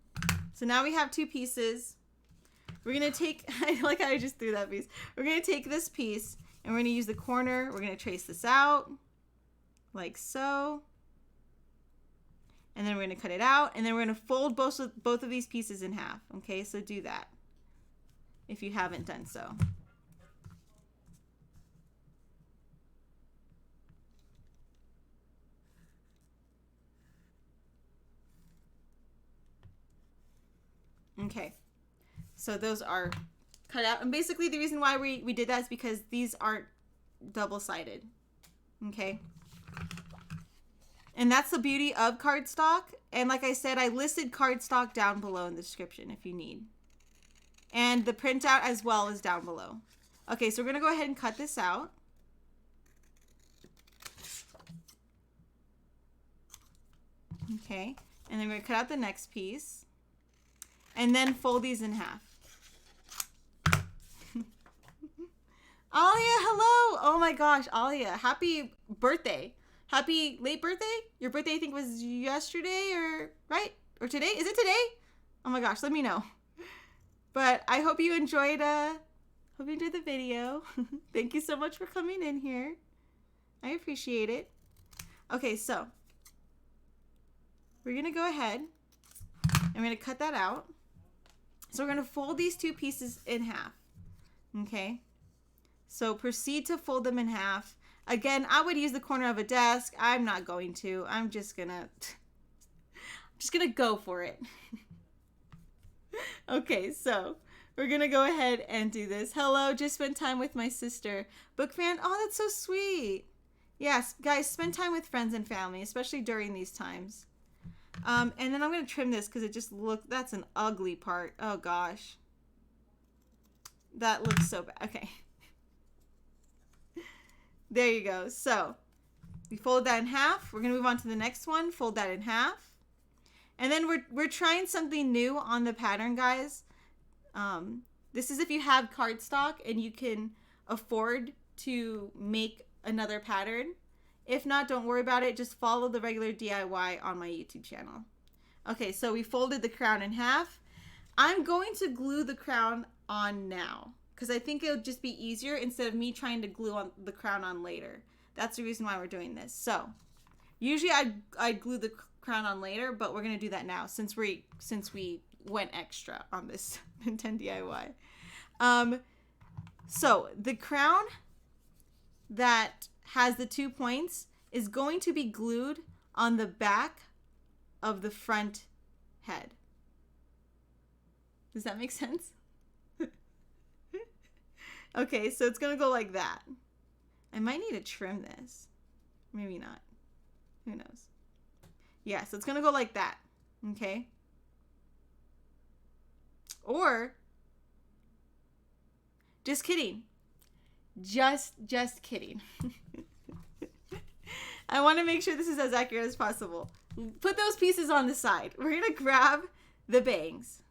So now we have 2 pieces. We're going to take, I like how I just threw that piece. We're going to take this piece and we're going to use the corner. We're going to trace this out like so. And then we're going to cut it out. And then we're going to fold both of these pieces in half. Okay, so do that if you haven't done so. Okay, so those are cut out. And basically the reason why we did that is because these aren't double-sided. Okay. And that's the beauty of cardstock. And like I said, I listed cardstock down below in the description if you need. And the printout as well is down below. Okay, so we're going to go ahead and cut this out. Okay, and then we're going to cut out the next piece. And then fold these in half. Alia, hello! Oh my gosh, Alia, happy birthday. Happy late birthday? Your birthday, I think, was yesterday or, right? Or today? Is it today? Oh my gosh, let me know. But I hope you enjoyed, the video. Thank you so much for coming in here. I appreciate it. Okay, so we're gonna go ahead and we're gonna cut that out. So we're gonna fold these two pieces in half. Okay? So proceed to fold them in half. Again, I would use the corner of a desk. I'm not going to. I'm just gonna go for it. Okay, so we're gonna go ahead and do this. Hello, just spent time with my sister. Book fan, oh, that's so sweet. Yes, guys, spend time with friends and family, especially during these times. And then I'm gonna trim this because it just that's an ugly part. Oh gosh. That looks so bad. Okay. There you go. So we fold that in half. We're gonna move on to the next one. Fold that in half. And then we're trying something new on the pattern, guys. This is if you have cardstock and you can afford to make another pattern. If not, don't worry about it. Just follow the regular DIY on my YouTube channel. Okay, so we folded the crown in half. I'm going to glue the crown on now because I think it would just be easier instead of me trying to glue on the crown on later. That's the reason why we're doing this. So usually I'd glue the crown on later, but we're gonna do that now since we went extra on this Nintendo DIY. So the crown that has the 2 points is going to be glued on the back of the front head. Does that make sense? Okay, so it's gonna go like that. I might need to trim this. Maybe not. Who knows? Yeah, so it's gonna go like that. Okay? Or just kidding. Just kidding. I want to make sure this is as accurate as possible. Put those pieces on the side. We're gonna grab the bangs.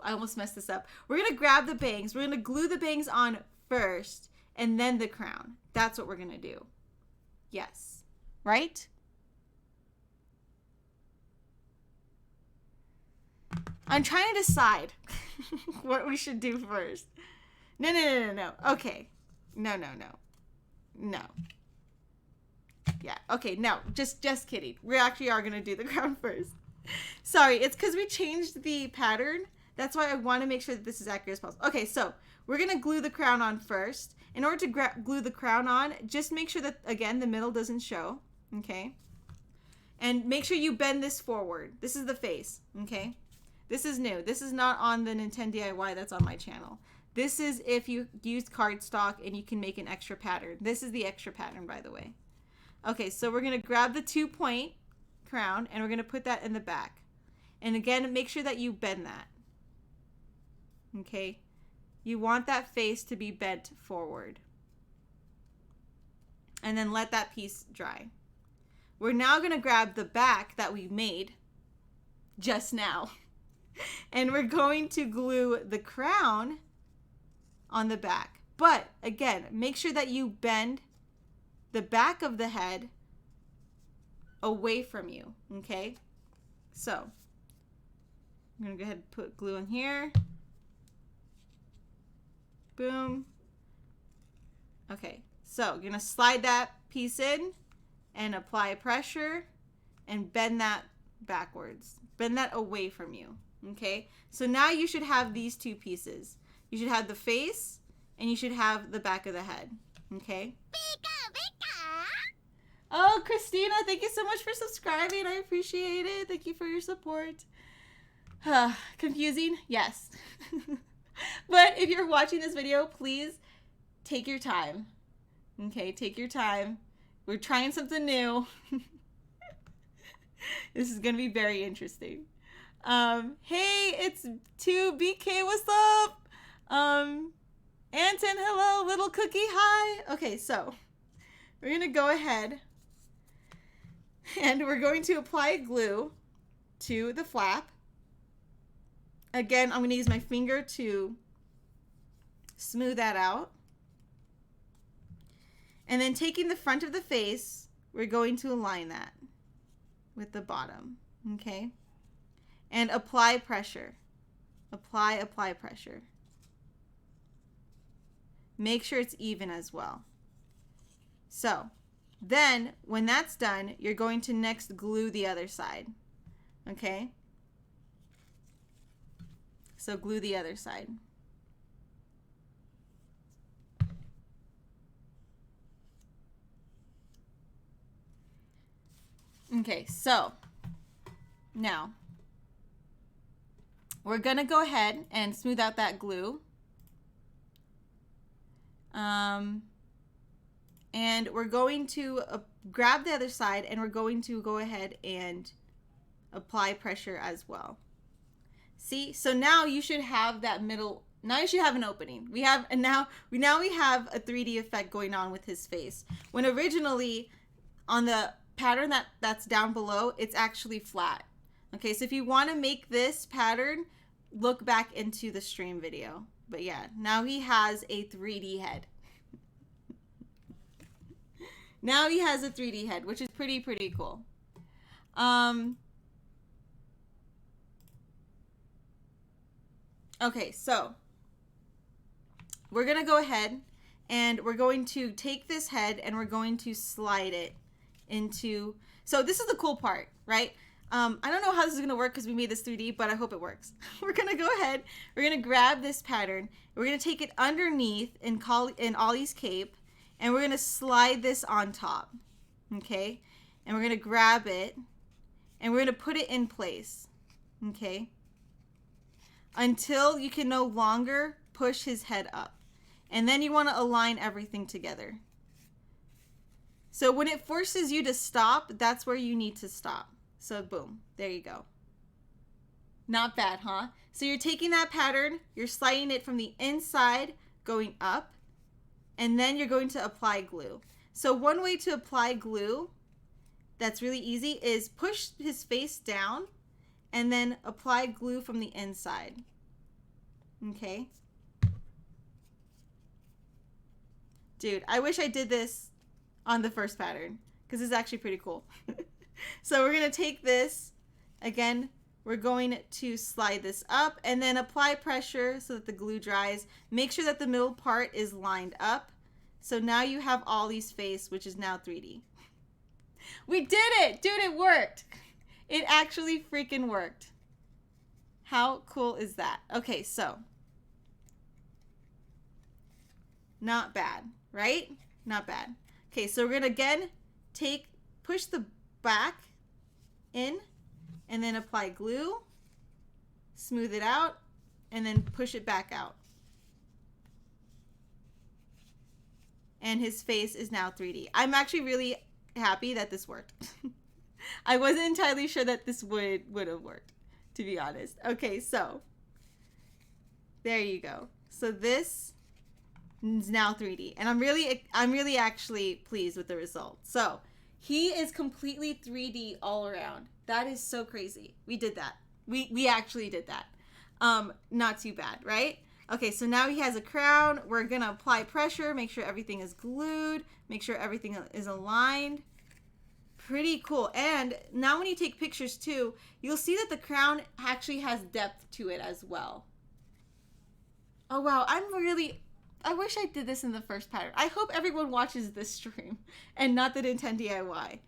I almost messed this up. We're gonna grab the bangs. We're gonna glue the bangs on first and then the crown. That's what we're gonna do. Yes. Right? I'm trying to decide what we should do first. No. Okay. No. Yeah, okay, no, just kidding. We actually are gonna do the crown first. Sorry, it's because we changed the pattern. That's why I want to make sure that this is accurate as possible. Okay, so we're gonna glue the crown on first. In order to glue the crown on, just make sure that, again, the middle doesn't show, okay? And make sure you bend this forward. This is the face, okay? This is new. This is not on the Nintendo DIY that's on my channel. This is if you use cardstock and you can make an extra pattern. This is the extra pattern, by the way. Okay, so we're going to grab the 2-point crown and we're going to put that in the back. And again, make sure that you bend that. Okay? You want that face to be bent forward. And then let that piece dry. We're now going to grab the back that we made just now. And we're going to glue the crown on the back. But again, make sure that you bend the back of the head away from you, okay? So, I'm going to go ahead and put glue in here. Boom. Okay, so you're going to slide that piece in and apply pressure and bend that backwards. Bend that away from you, okay? So now you should have these two pieces. You should have the face and you should have the back of the head, okay? Oh, Christina, thank you so much for subscribing. I appreciate it. Thank you for your support. Confusing? Yes. But if you're watching this video, please take your time. Okay, take your time. We're trying something new. This is gonna be very interesting. Hey, it's 2BK, what's up? Anton, hello, little cookie, hi. Okay, so we're gonna go ahead and we're going to apply glue to the flap. Again, I'm gonna use my finger to smooth that out. And then taking the front of the face, we're going to align that with the bottom, okay? And apply pressure. Apply pressure. Make sure it's even as well. So, then, when that's done, you're going to next glue the other side, okay? So glue the other side. Okay, so now we're gonna go ahead and smooth out that glue. And we're going to grab the other side and we're going to go ahead and apply pressure as well. See, so now you should have that middle, now you should have an opening. We have, and now we have a 3D effect going on with his face. When originally on the pattern that's down below, it's actually flat. Okay, so if you want to make this pattern, look back into the stream video. But yeah, now he has a 3D head. Now he has a 3D head, which is pretty cool. Okay, so we're gonna go ahead and we're going to take this head and we're going to slide it into, so this is the cool part, right? I don't know how this is gonna work because we made this 3D, but I hope it works. We're gonna go ahead, we're gonna grab this pattern, we're gonna take it underneath in Olly's cape, and we're gonna slide this on top, okay? And we're gonna grab it, and we're gonna put it in place, okay? Until you can no longer push his head up. And then you wanna align everything together. So when it forces you to stop, that's where you need to stop. So boom, there you go. Not bad, huh? So you're taking that pattern, you're sliding it from the inside, going up, and then you're going to apply glue. So one way to apply glue that's really easy is push his face down and then apply glue from the inside. Okay? Dude, I wish I did this on the first pattern because it's actually pretty cool. So we're going to take this, again, we're going to slide this up and then apply pressure so that the glue dries. Make sure that the middle part is lined up. So now you have Olly's face, which is now 3D. We did it! Dude, it worked! It actually freaking worked. How cool is that? Okay, so. Not bad, right? Not bad. Okay, so we're going to again push the back in and then apply glue, smooth it out, and then push it back out. And his face is now 3D. I'm actually really happy that this worked. I wasn't entirely sure that this would have worked, to be honest. Okay, so there you go. So this is now 3D, and I'm really actually pleased with the result. So he is completely 3D all around. That is so crazy. We did that. We actually did that. Not too bad, right? Okay, so now he has a crown. We're gonna apply pressure, make sure everything is glued, make sure everything is aligned. Pretty cool. And now when you take pictures too, you'll see that the crown actually has depth to it as well. Oh wow, I wish I did this in the first pattern. I hope everyone watches this stream and not the Nintendo DIY.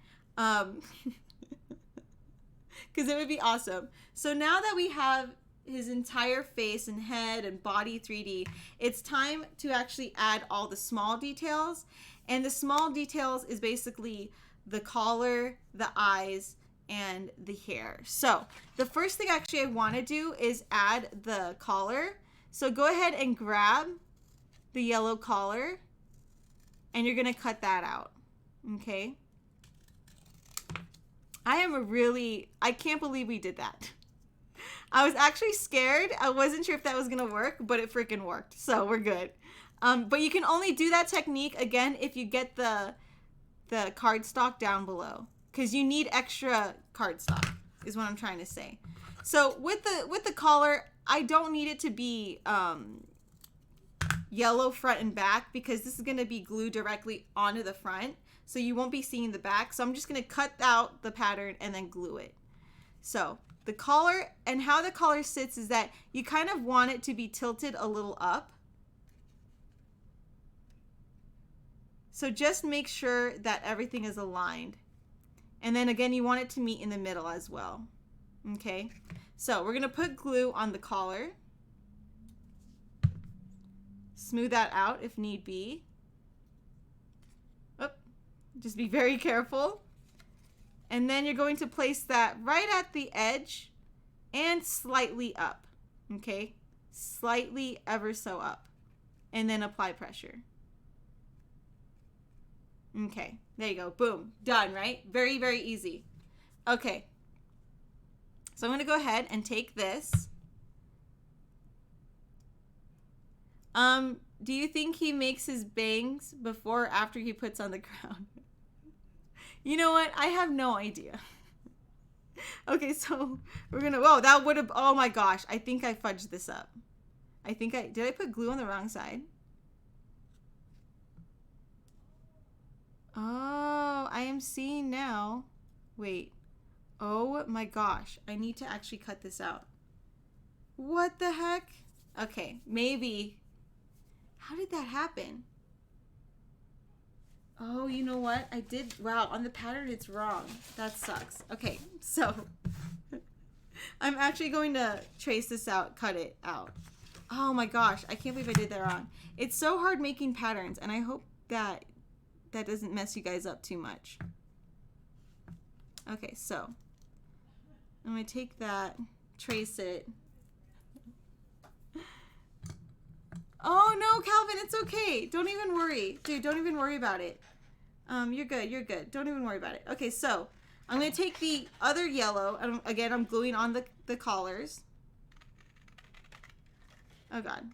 Because it would be awesome. So now that we have his entire face and head and body 3D, it's time to actually add all the small details. And the small details is basically the collar, the eyes, and the hair. So the first thing actually I want to do is add the collar. So go ahead and grab the yellow collar and you're gonna cut that out, okay? I can't believe we did that. I was actually scared. I wasn't sure if that was gonna work, but it freaking worked, so we're good. But you can only do that technique, again, if you get the cardstock down below, because you need extra cardstock, is what I'm trying to say. So with the collar, I don't need it to be yellow front and back, because this is gonna be glued directly onto the front, so you won't be seeing the back. So I'm just gonna cut out the pattern and then glue it. So the collar, and how the collar sits is that you kind of want it to be tilted a little up. So just make sure that everything is aligned. And then again, you want it to meet in the middle as well. Okay, so we're gonna put glue on the collar. Smooth that out if need be. Oh, just be very careful. And then you're going to place that right at the edge and slightly up. Okay, slightly ever so up. And then apply pressure. Okay, there you go. Boom. Done, right? Very, very easy. Okay. So I'm going to go ahead and take this. Do you think he makes his bangs before or after he puts on the crown? You know what? I have no idea. Okay, so we're going to, whoa, that would have, oh my gosh. I think I fudged this up. Did I put glue on the wrong side? Oh, I am seeing now. Wait. Oh my gosh. I need to actually cut this out. What the heck? Okay, maybe. How did that happen? Oh, you know what? I did. Wow, on the pattern it's wrong. That sucks. Okay, so I'm actually going to trace this out, cut it out. Oh my gosh, I can't believe I did that wrong. It's so hard making patterns, and I hope that doesn't mess you guys up too much. Okay, so I'm going to take that, trace it. Oh no, Calvin, it's okay. Don't even worry. Dude, don't even worry about it. You're good, you're good. Don't even worry about it. Okay, so I'm going to take the other yellow, and again, I'm gluing on the collars. Oh God.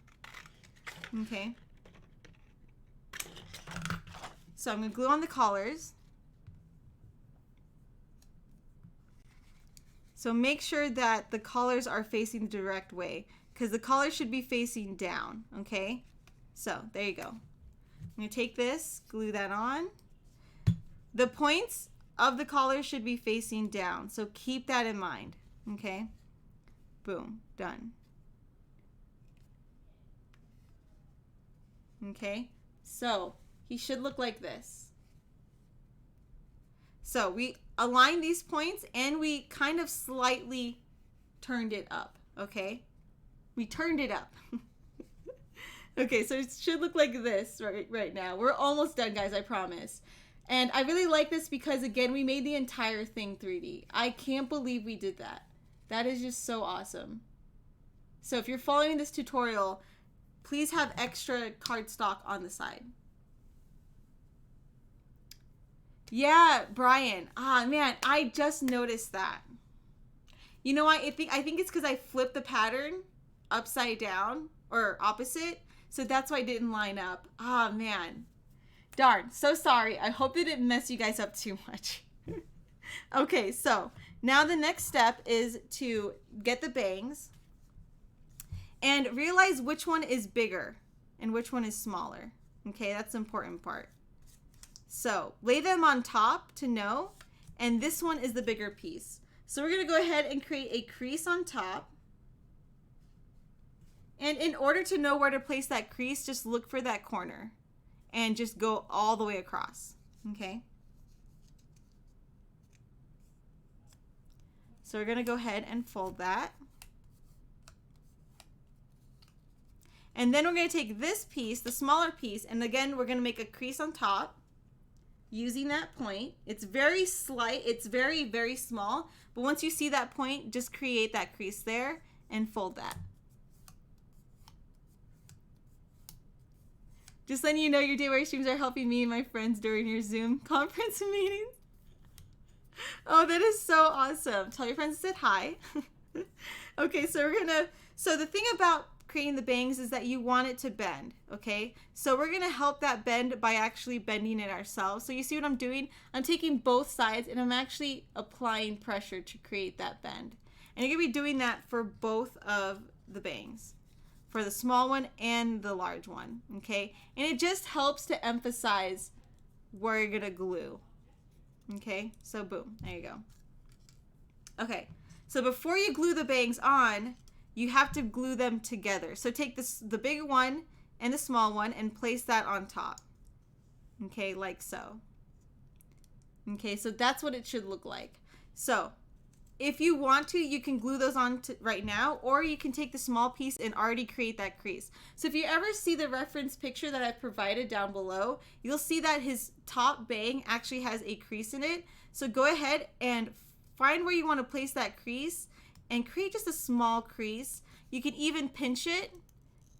Okay. So I'm going to glue on the collars. So make sure that the collars are facing the direct way, because the collar should be facing down, okay? So there you go. I'm going to take this, glue that on. The points of the collar should be facing down, so keep that in mind, okay? Boom, done. Okay, so he should look like this. So we aligned these points and we kind of slightly turned it up, okay? We turned it up. Okay, so it should look like this right now. We're almost done, guys, I promise. And I really like this because, again, we made the entire thing 3D. I can't believe we did that. That is just so awesome. So if you're following this tutorial, please have extra cardstock on the side. Yeah, Brian. Ah, man, I just noticed that. You know what? I think it's because I flipped the pattern upside down or opposite, so that's why it didn't line up. Ah, man. Darn, so sorry. I hope it didn't mess you guys up too much. Okay, so now the next step is to get the bangs and realize which one is bigger and which one is smaller. Okay, that's the important part. So lay them on top to know, and this one is the bigger piece. So we're going to go ahead and create a crease on top. And in order to know where to place that crease, just look for that corner and just go all the way across, okay? So we're gonna go ahead and fold that. And then we're gonna take this piece, the smaller piece, and again, we're gonna make a crease on top using that point. It's very slight, it's very, very small, but once you see that point, just create that crease there and fold that. Just letting you know your day wear streams are helping me and my friends during your Zoom conference meetings. Oh, that is so awesome. Tell your friends I said hi. Okay, so so the thing about creating the bangs is that you want it to bend, okay? So we're gonna help that bend by actually bending it ourselves. So you see what I'm doing? I'm taking both sides and I'm actually applying pressure to create that bend. And you're gonna be doing that for both of the bangs, for the small one and the large one, okay? And it just helps to emphasize where you're gonna glue, okay? So boom, there you go. Okay, so before you glue the bangs on, you have to glue them together. So take the big one and the small one and place that on top, okay, like so. Okay, so that's what it should look like. So if you want to, you can glue those on right now, or you can take the small piece and already create that crease. So if you ever see the reference picture that I've provided down below, you'll see that his top bang actually has a crease in it. So go ahead and find where you want to place that crease and create just a small crease. You can even pinch it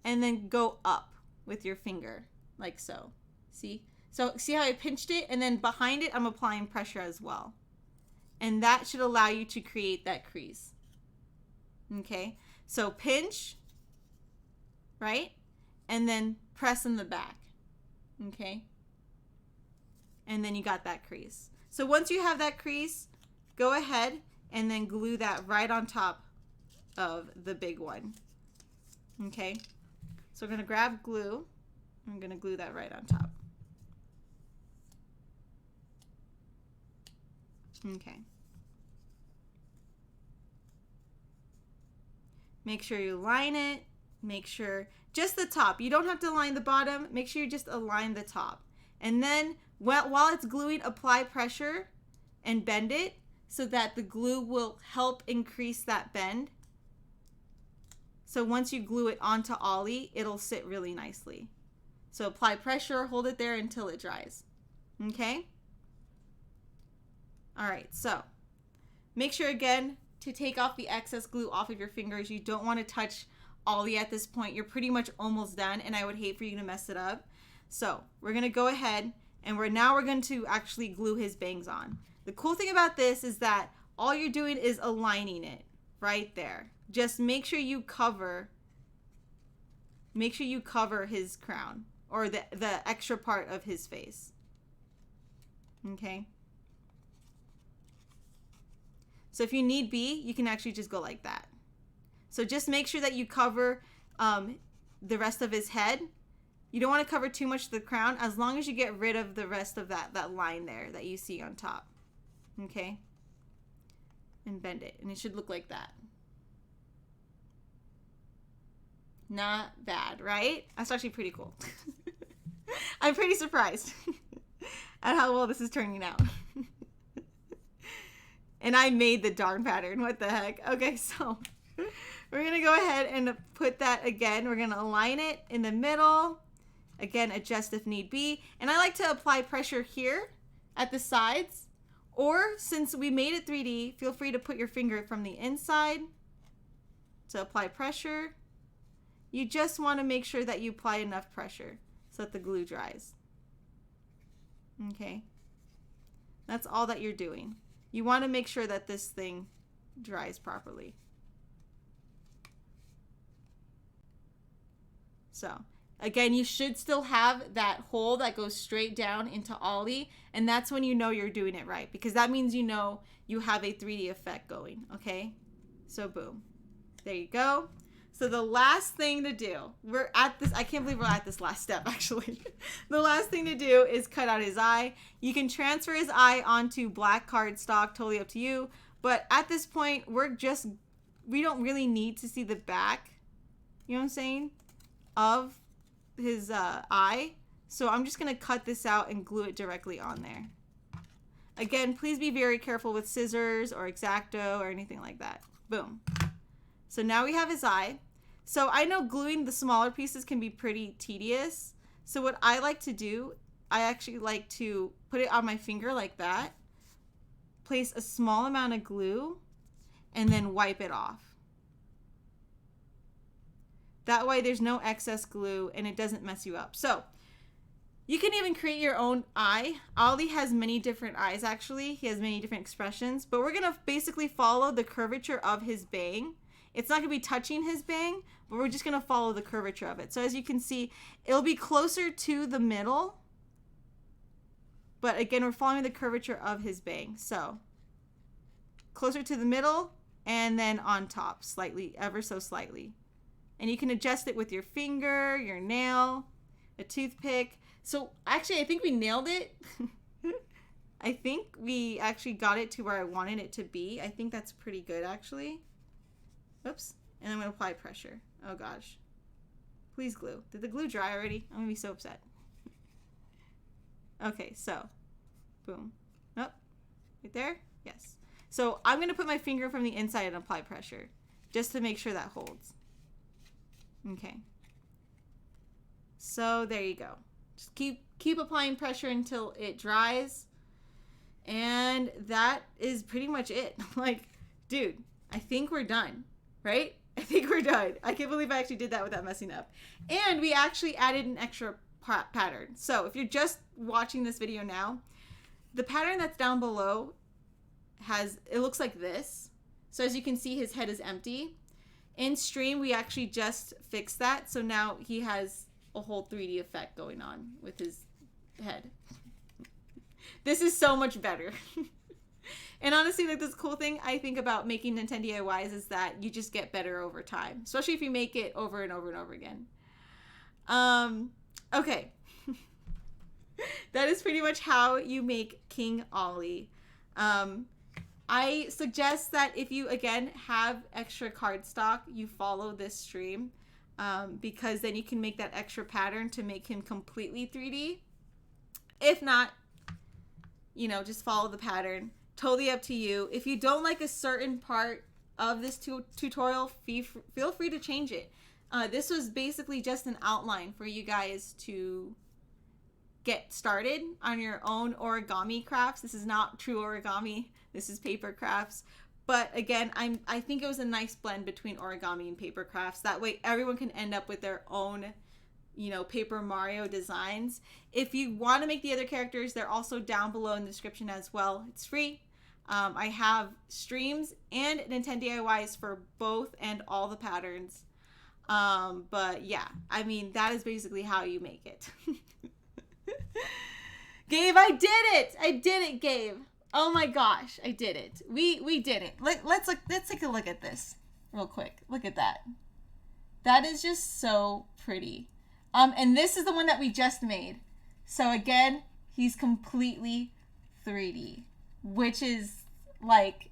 and then go up with your finger, like so. See? So see how I pinched it, and then behind it, I'm applying pressure as well. And that should allow you to create that crease. Okay, so pinch, right? And then press in the back, okay? And then you got that crease. So once you have that crease, go ahead and then glue that right on top of the big one, okay? So we're gonna grab glue. I'm gonna glue that right on top. Okay. Make sure you line it. Make sure just the top. You don't have to line the bottom. Make sure you just align the top. And then while it's gluing, apply pressure and bend it so that the glue will help increase that bend. So once you glue it onto Olly, it'll sit really nicely. So apply pressure, hold it there until it dries. Okay? All right, so make sure again to take off the excess glue off of your fingers. You don't want to touch Olly at this point. You're pretty much almost done, and I would hate for you to mess it up. So we're gonna go ahead and we're going to actually glue his bangs on. The cool thing about this is that all you're doing is aligning it right there. Just make sure you cover his crown, or the extra part of his face. Okay? So if you need be, you can actually just go like that. So just make sure that you cover the rest of his head. You don't want to cover too much of the crown, as long as you get rid of the rest of that line there that you see on top. Okay? And bend it. And it should look like that. Not bad, right? That's actually pretty cool. I'm pretty surprised at how well this is turning out. And I made the darn pattern. What the heck? Okay, so we're going to go ahead and put that again. We're going to align it in the middle. Again, adjust if need be. And I like to apply pressure here at the sides. Or since we made it 3D, feel free to put your finger from the inside to apply pressure. You just want to make sure that you apply enough pressure so that the glue dries. Okay? That's all that you're doing. You want to make sure that this thing dries properly. So, again, you should still have that hole that goes straight down into Olly, and that's when you know you're doing it right, because that means you know you have a 3D effect going, okay? So, boom. There you go. So the last thing to do, we're at this, I can't believe we're at this last step actually. The last thing to do is cut out his eye. You can transfer his eye onto black cardstock, totally up to you. But at this point, we don't really need to see the back, you know what I'm saying, of his eye. So I'm just gonna cut this out and glue it directly on there. Again, please be very careful with scissors or Exacto or anything like that. Boom. So now we have his eye. So I know gluing the smaller pieces can be pretty tedious. So what I like to do, I actually like to put it on my finger like that, place a small amount of glue, and then wipe it off. That way there's no excess glue and it doesn't mess you up. So You can even create your own eye. Olly has many different eyes, actually. He has many different expressions. But we're going to basically follow the curvature of his bang. It's not going to be touching his bang, but we're just going to follow the curvature of it. So as you can see, it'll be closer to the middle. But again, we're following the curvature of his bang. So closer to the middle and then on top slightly, ever so slightly. And you can adjust it with your finger, your nail, a toothpick. So actually, I think we nailed it. I think we actually got it to where I wanted it to be. I think that's pretty good, actually. Oops. And I'm going to apply pressure. Oh, gosh. Please glue. Did the glue dry already? I'm going to be so upset. Okay, so. Boom. Oh, right there? Yes. So I'm going to put my finger from the inside and apply pressure. Just to make sure that holds. Okay. So there you go. Just keep applying pressure until it dries. And that is pretty much it. Like, dude, I think we're done, right? I think we're done. I can't believe I actually did that without messing up. And we actually added an extra pattern. So if you're just watching this video now, the pattern that's down below it looks like this. So as you can see, his head is empty. In stream, we actually just fixed that. So now he has a whole 3D effect going on with his head. This is so much better. And honestly, like, this cool thing I think about making Nintendo DIYs is that you just get better over time, especially if you make it over and over and over again. Okay. That is pretty much how you make King Olly. I suggest that if you, again, have extra cardstock, you follow this stream, because then you can make that extra pattern to make him completely 3D. If not, you know, just follow the pattern. Totally up to you. If you don't like a certain part of this tutorial, feel free to change it. This was basically just an outline for you guys to get started on your own origami crafts. This is not true origami. This is paper crafts. But again, I think it was a nice blend between origami and paper crafts. That way everyone can end up with their own, you know, Paper Mario designs. If you want to make the other characters, they're also down below in the description as well. It's free. I have streams and Nintendo DIYs for both and all the patterns. But yeah, I mean, that is basically how you make it. Gabe, I did it! I did it, Gabe. Oh my gosh, I did it. We did it. Let's take a look at this real quick. Look at that. That is just so pretty. And this is the one that we just made. So again, he's completely 3D, which is like,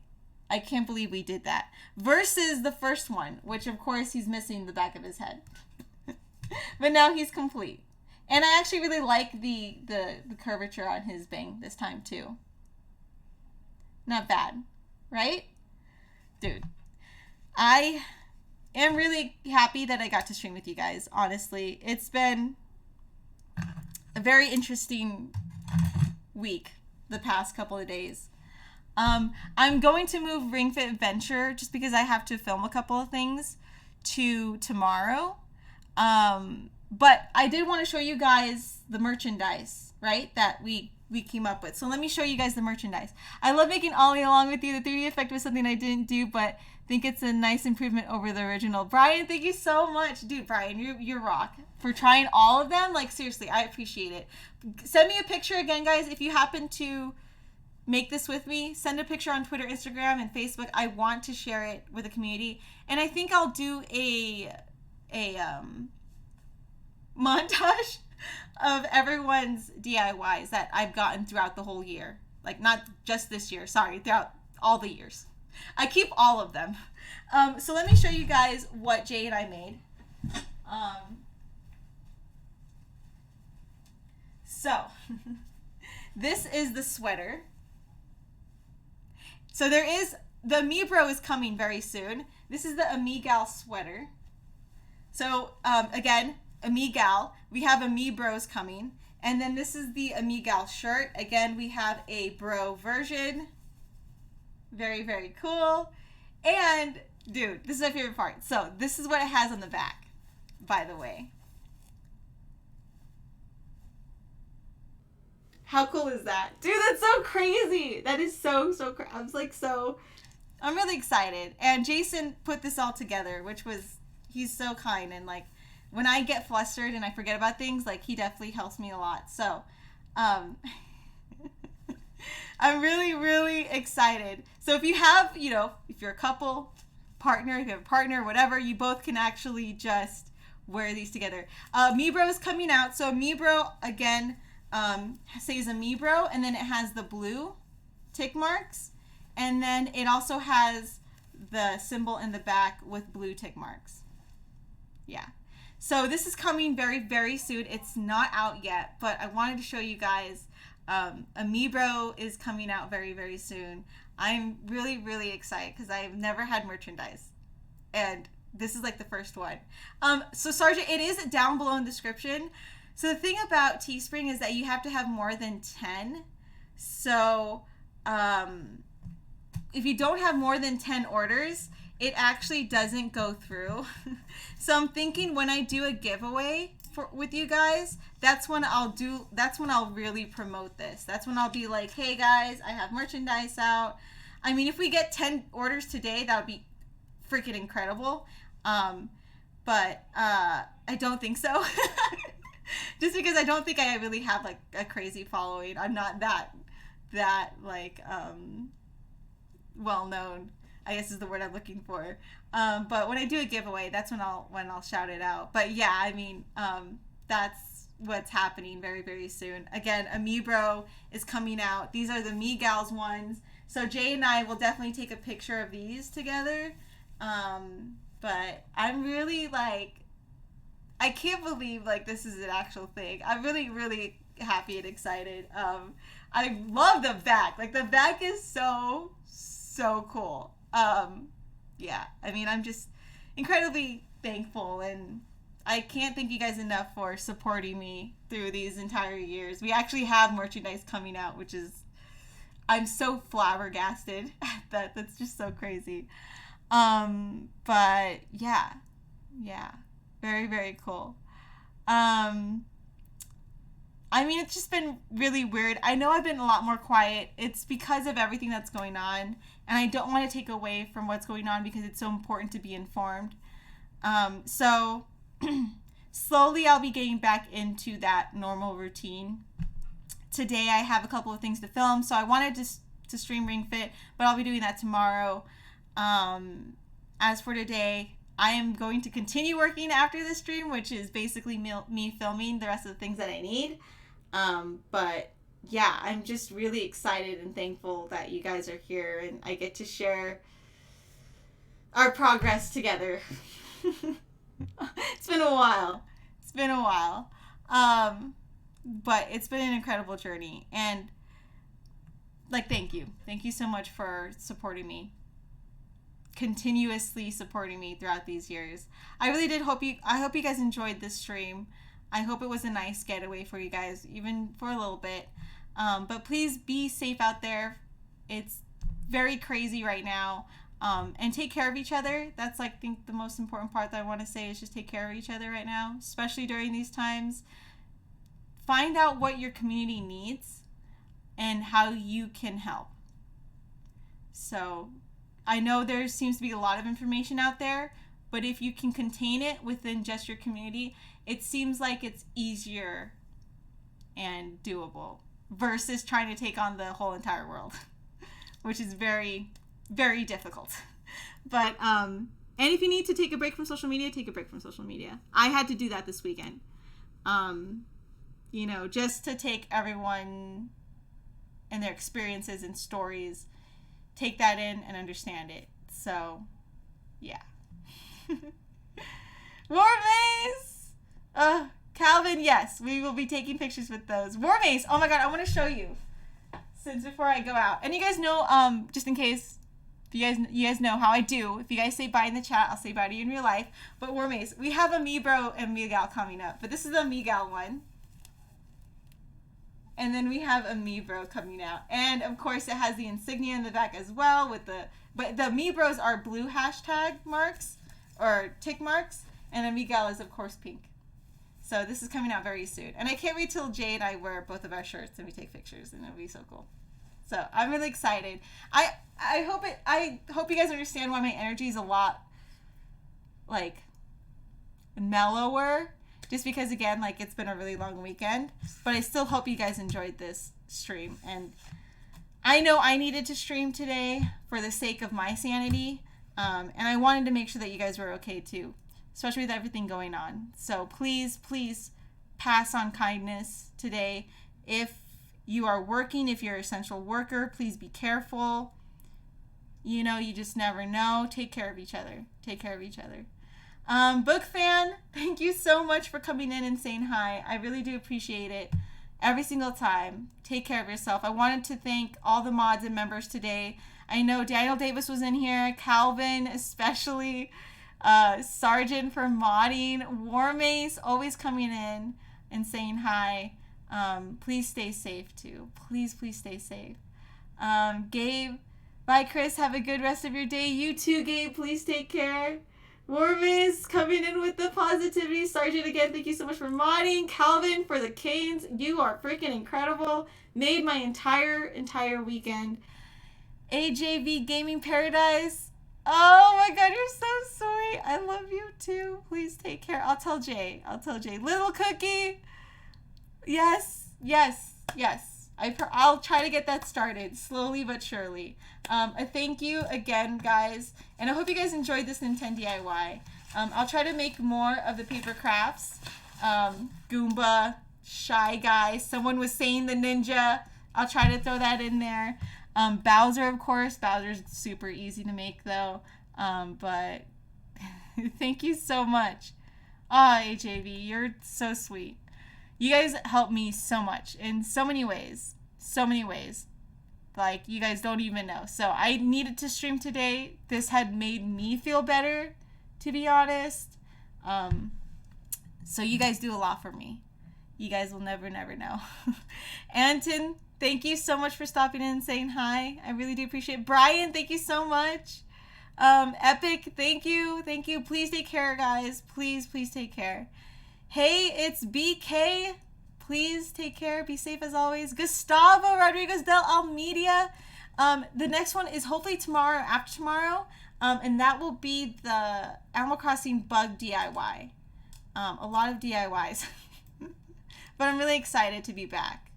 I can't believe we did that. Versus the first one, which of course he's missing the back of his head. But now he's complete. And I actually really like the curvature on his bang this time too. Not bad, right? Dude, I am really happy that I got to stream with you guys, honestly. It's been a very interesting week the past couple of days. I'm going to move Ring Fit Adventure just because I have to film a couple of things to tomorrow. But I did want to show you guys the merchandise, right, that we came up with. So let me show you guys the merchandise. I love making Olly along with you. The 3D effect was something I didn't do, but think it's a nice improvement over the original. Brian, thank you so much. Dude, Brian, you're rock for trying all of them. Like, seriously, I appreciate it. Send me a picture again, guys. If you happen to make this with me, send a picture on Twitter, Instagram, and Facebook. I want to share it with the community. And I think I'll do a montage of everyone's DIYs that I've gotten throughout the whole year. Like, not just this year, sorry, throughout all the years. I keep all of them. So let me show you guys what Jay and I made. So this is the sweater. So there is, the Amiibro is coming very soon. This is the Amigal sweater. So again, Amigal, we have Amiibros coming. And then this is the Amigal shirt. Again, we have a bro version. Very, very cool. And dude, this is my favorite part. So this is what it has on the back, by the way. How cool is that? Dude, that's so crazy. That is so I was like, I'm really excited. And Jason put this all together, he's so kind. And like, when I get flustered and I forget about things, like, he definitely helps me a lot. So, I'm really, really excited. So if you have, if you're a couple, partner, if you have a partner, whatever, you both can actually just wear these together. 𝘵𝑏ro is coming out. So 𝘵𝑏ro, again, says 𝘵𝑏ro, and then it has the blue tick marks. And then it also has the symbol in the back with blue tick marks. Yeah. So this is coming very, very soon. It's not out yet, but I wanted to show you guys. 𝘵𝑏ro is coming out very, very soon. I'm really, really excited because I've never had merchandise. And this is like the first one. So Sargent, it is down below in the description. So the thing about Teespring is that you have to have more than 10. So if you don't have more than 10 orders, it actually doesn't go through. So I'm thinking when I do a giveaway with you guys, that's when I'll really promote this. That's when I'll be like, hey guys, I have merchandise out. I mean, if we get 10 orders today, that would be freaking incredible. But I don't think so. Just because I don't think I really have like a crazy following. I'm not that like well known, I guess is the word I'm looking for. But when I do a giveaway, that's when I'll shout it out. But yeah, I mean, that's what's happening very, very soon. Again, 𝘵𝑏ro is coming out. These are the 𝑚iGals ones. So Jay and I will definitely take a picture of these together. But I'm really like, I can't believe like this is an actual thing. I'm really, really happy and excited. I love the back. Like the back is so cool. Yeah, I mean, I'm just incredibly thankful, and I can't thank you guys enough for supporting me through these entire years. We actually have merchandise coming out, which is, I'm so flabbergasted at that. That's just so crazy. But yeah, very, very cool. I mean, it's just been really weird. I know I've been a lot more quiet. It's because of everything that's going on, and I don't want to take away from what's going on because it's so important to be informed. So slowly I'll be getting back into that normal routine. Today I have a couple of things to film, so I wanted to stream Ring Fit, but I'll be doing that tomorrow. As for today, I am going to continue working after the stream, which is basically me filming the rest of the things that I need. But yeah, I'm just really excited and thankful that you guys are here and I get to share our progress together. It's been a while. But it's been an incredible journey, and like, thank you so much for supporting me, continuously supporting me throughout these years. I really did hope you guys enjoyed this stream. I hope it was a nice getaway for you guys, even for a little bit. But please be safe out there. It's very crazy right now. And take care of each other. That's, like, I think the most important part that I want to say is just take care of each other right now, especially during these times. Find out what your community needs and how you can help. So I know there seems to be a lot of information out there, but if you can contain it within just your community, it seems like it's easier and doable versus trying to take on the whole entire world, which is very, very difficult. But and if you need to take a break from social media, take a break from social media. I had to do that this weekend. You know, just to take everyone and their experiences and stories, take that in and understand it. So, yeah. War Mace! Calvin, yes, we will be taking pictures with those. War Mace, oh my god, I want to show you. Since before I go out. And you guys know, just in case, if you guys know how I do. If you guys say bye in the chat, I'll say bye to you in real life. But War Mace, we have a 𝘵𝑏ro and 𝘵𝑔al coming up. But this is the 𝘵𝑔al one. And then we have a 𝘵𝑏ro coming out. And of course it has the insignia in the back as well with but the 𝘵𝑏ros are blue hashtag marks or tick marks, and a 𝘵𝑔al is of course pink. So this is coming out very soon. And I can't wait till Jay and I wear both of our shirts and we take pictures, and it'll be so cool. So I'm really excited. I hope you guys understand why my energy is a lot like mellower, just because again, like, it's been a really long weekend, but I still hope you guys enjoyed this stream. And I know I needed to stream today for the sake of my sanity, and I wanted to make sure that you guys were okay too, especially with everything going on. So please pass on kindness today. If you are working, if you're an essential worker, please be careful. You know, you just never know. Take care of each other. Take care of each other. Book fan, thank you so much for coming in and saying hi. I really do appreciate it every single time. Take care of yourself. I wanted to thank all the mods and members today. I know Daniel Davis was in here, Calvin especially, Sergeant for modding, Warmace always coming in and saying hi. Please stay safe too. Please stay safe. Gabe, bye Chris, have a good rest of your day. You too, Gabe, please take care. Warmace coming in with the positivity. Sergeant, again, thank you so much for modding. Calvin for the canes. You are freaking incredible. Made my entire weekend. AJV Gaming Paradise. Oh my god, you're so sweet. I love you too. Please take care. I'll tell Jay. Little Cookie. Yes. I'll try to get that started slowly but surely. A thank you again, guys, and I hope you guys enjoyed this Nintendo DIY. I'll try to make more of the paper crafts. Goomba, Shy Guy, someone was saying the ninja. I'll try to throw that in there. Bowser, of course. Bowser's super easy to make though. But thank you so much. AJV, you're so sweet. You guys help me so much in so many ways. Like, you guys don't even know. So I needed to stream today. This had made me feel better, to be honest. So you guys do a lot for me. You guys will never know. Anton, thank you so much for stopping in and saying hi. I really do appreciate it. Brian, thank you so much. Epic, thank you. Please take care, guys. Please take care. Hey, it's BK. Please take care. Be safe as always. Gustavo Rodriguez del Almeida. The next one is hopefully tomorrow or after tomorrow. And that will be the Animal Crossing bug DIY. A lot of DIYs. But I'm really excited to be back.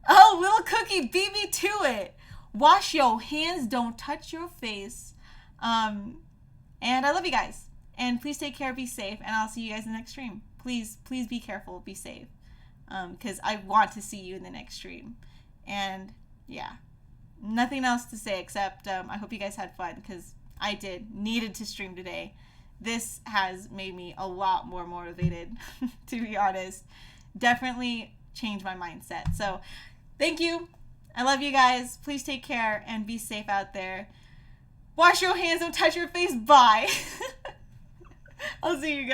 Oh, Little Cookie, beat me to it. Wash your hands. Don't touch your face. And I love you guys. And please take care, be safe, and I'll see you guys in the next stream. Please be careful, be safe. Because I want to see you in the next stream. And yeah, nothing else to say except I hope you guys had fun, because I needed to stream today. This has made me a lot more motivated, to be honest. Definitely changed my mindset. So thank you. I love you guys. Please take care and be safe out there. Wash your hands, don't touch your face. Bye. I'll see you guys.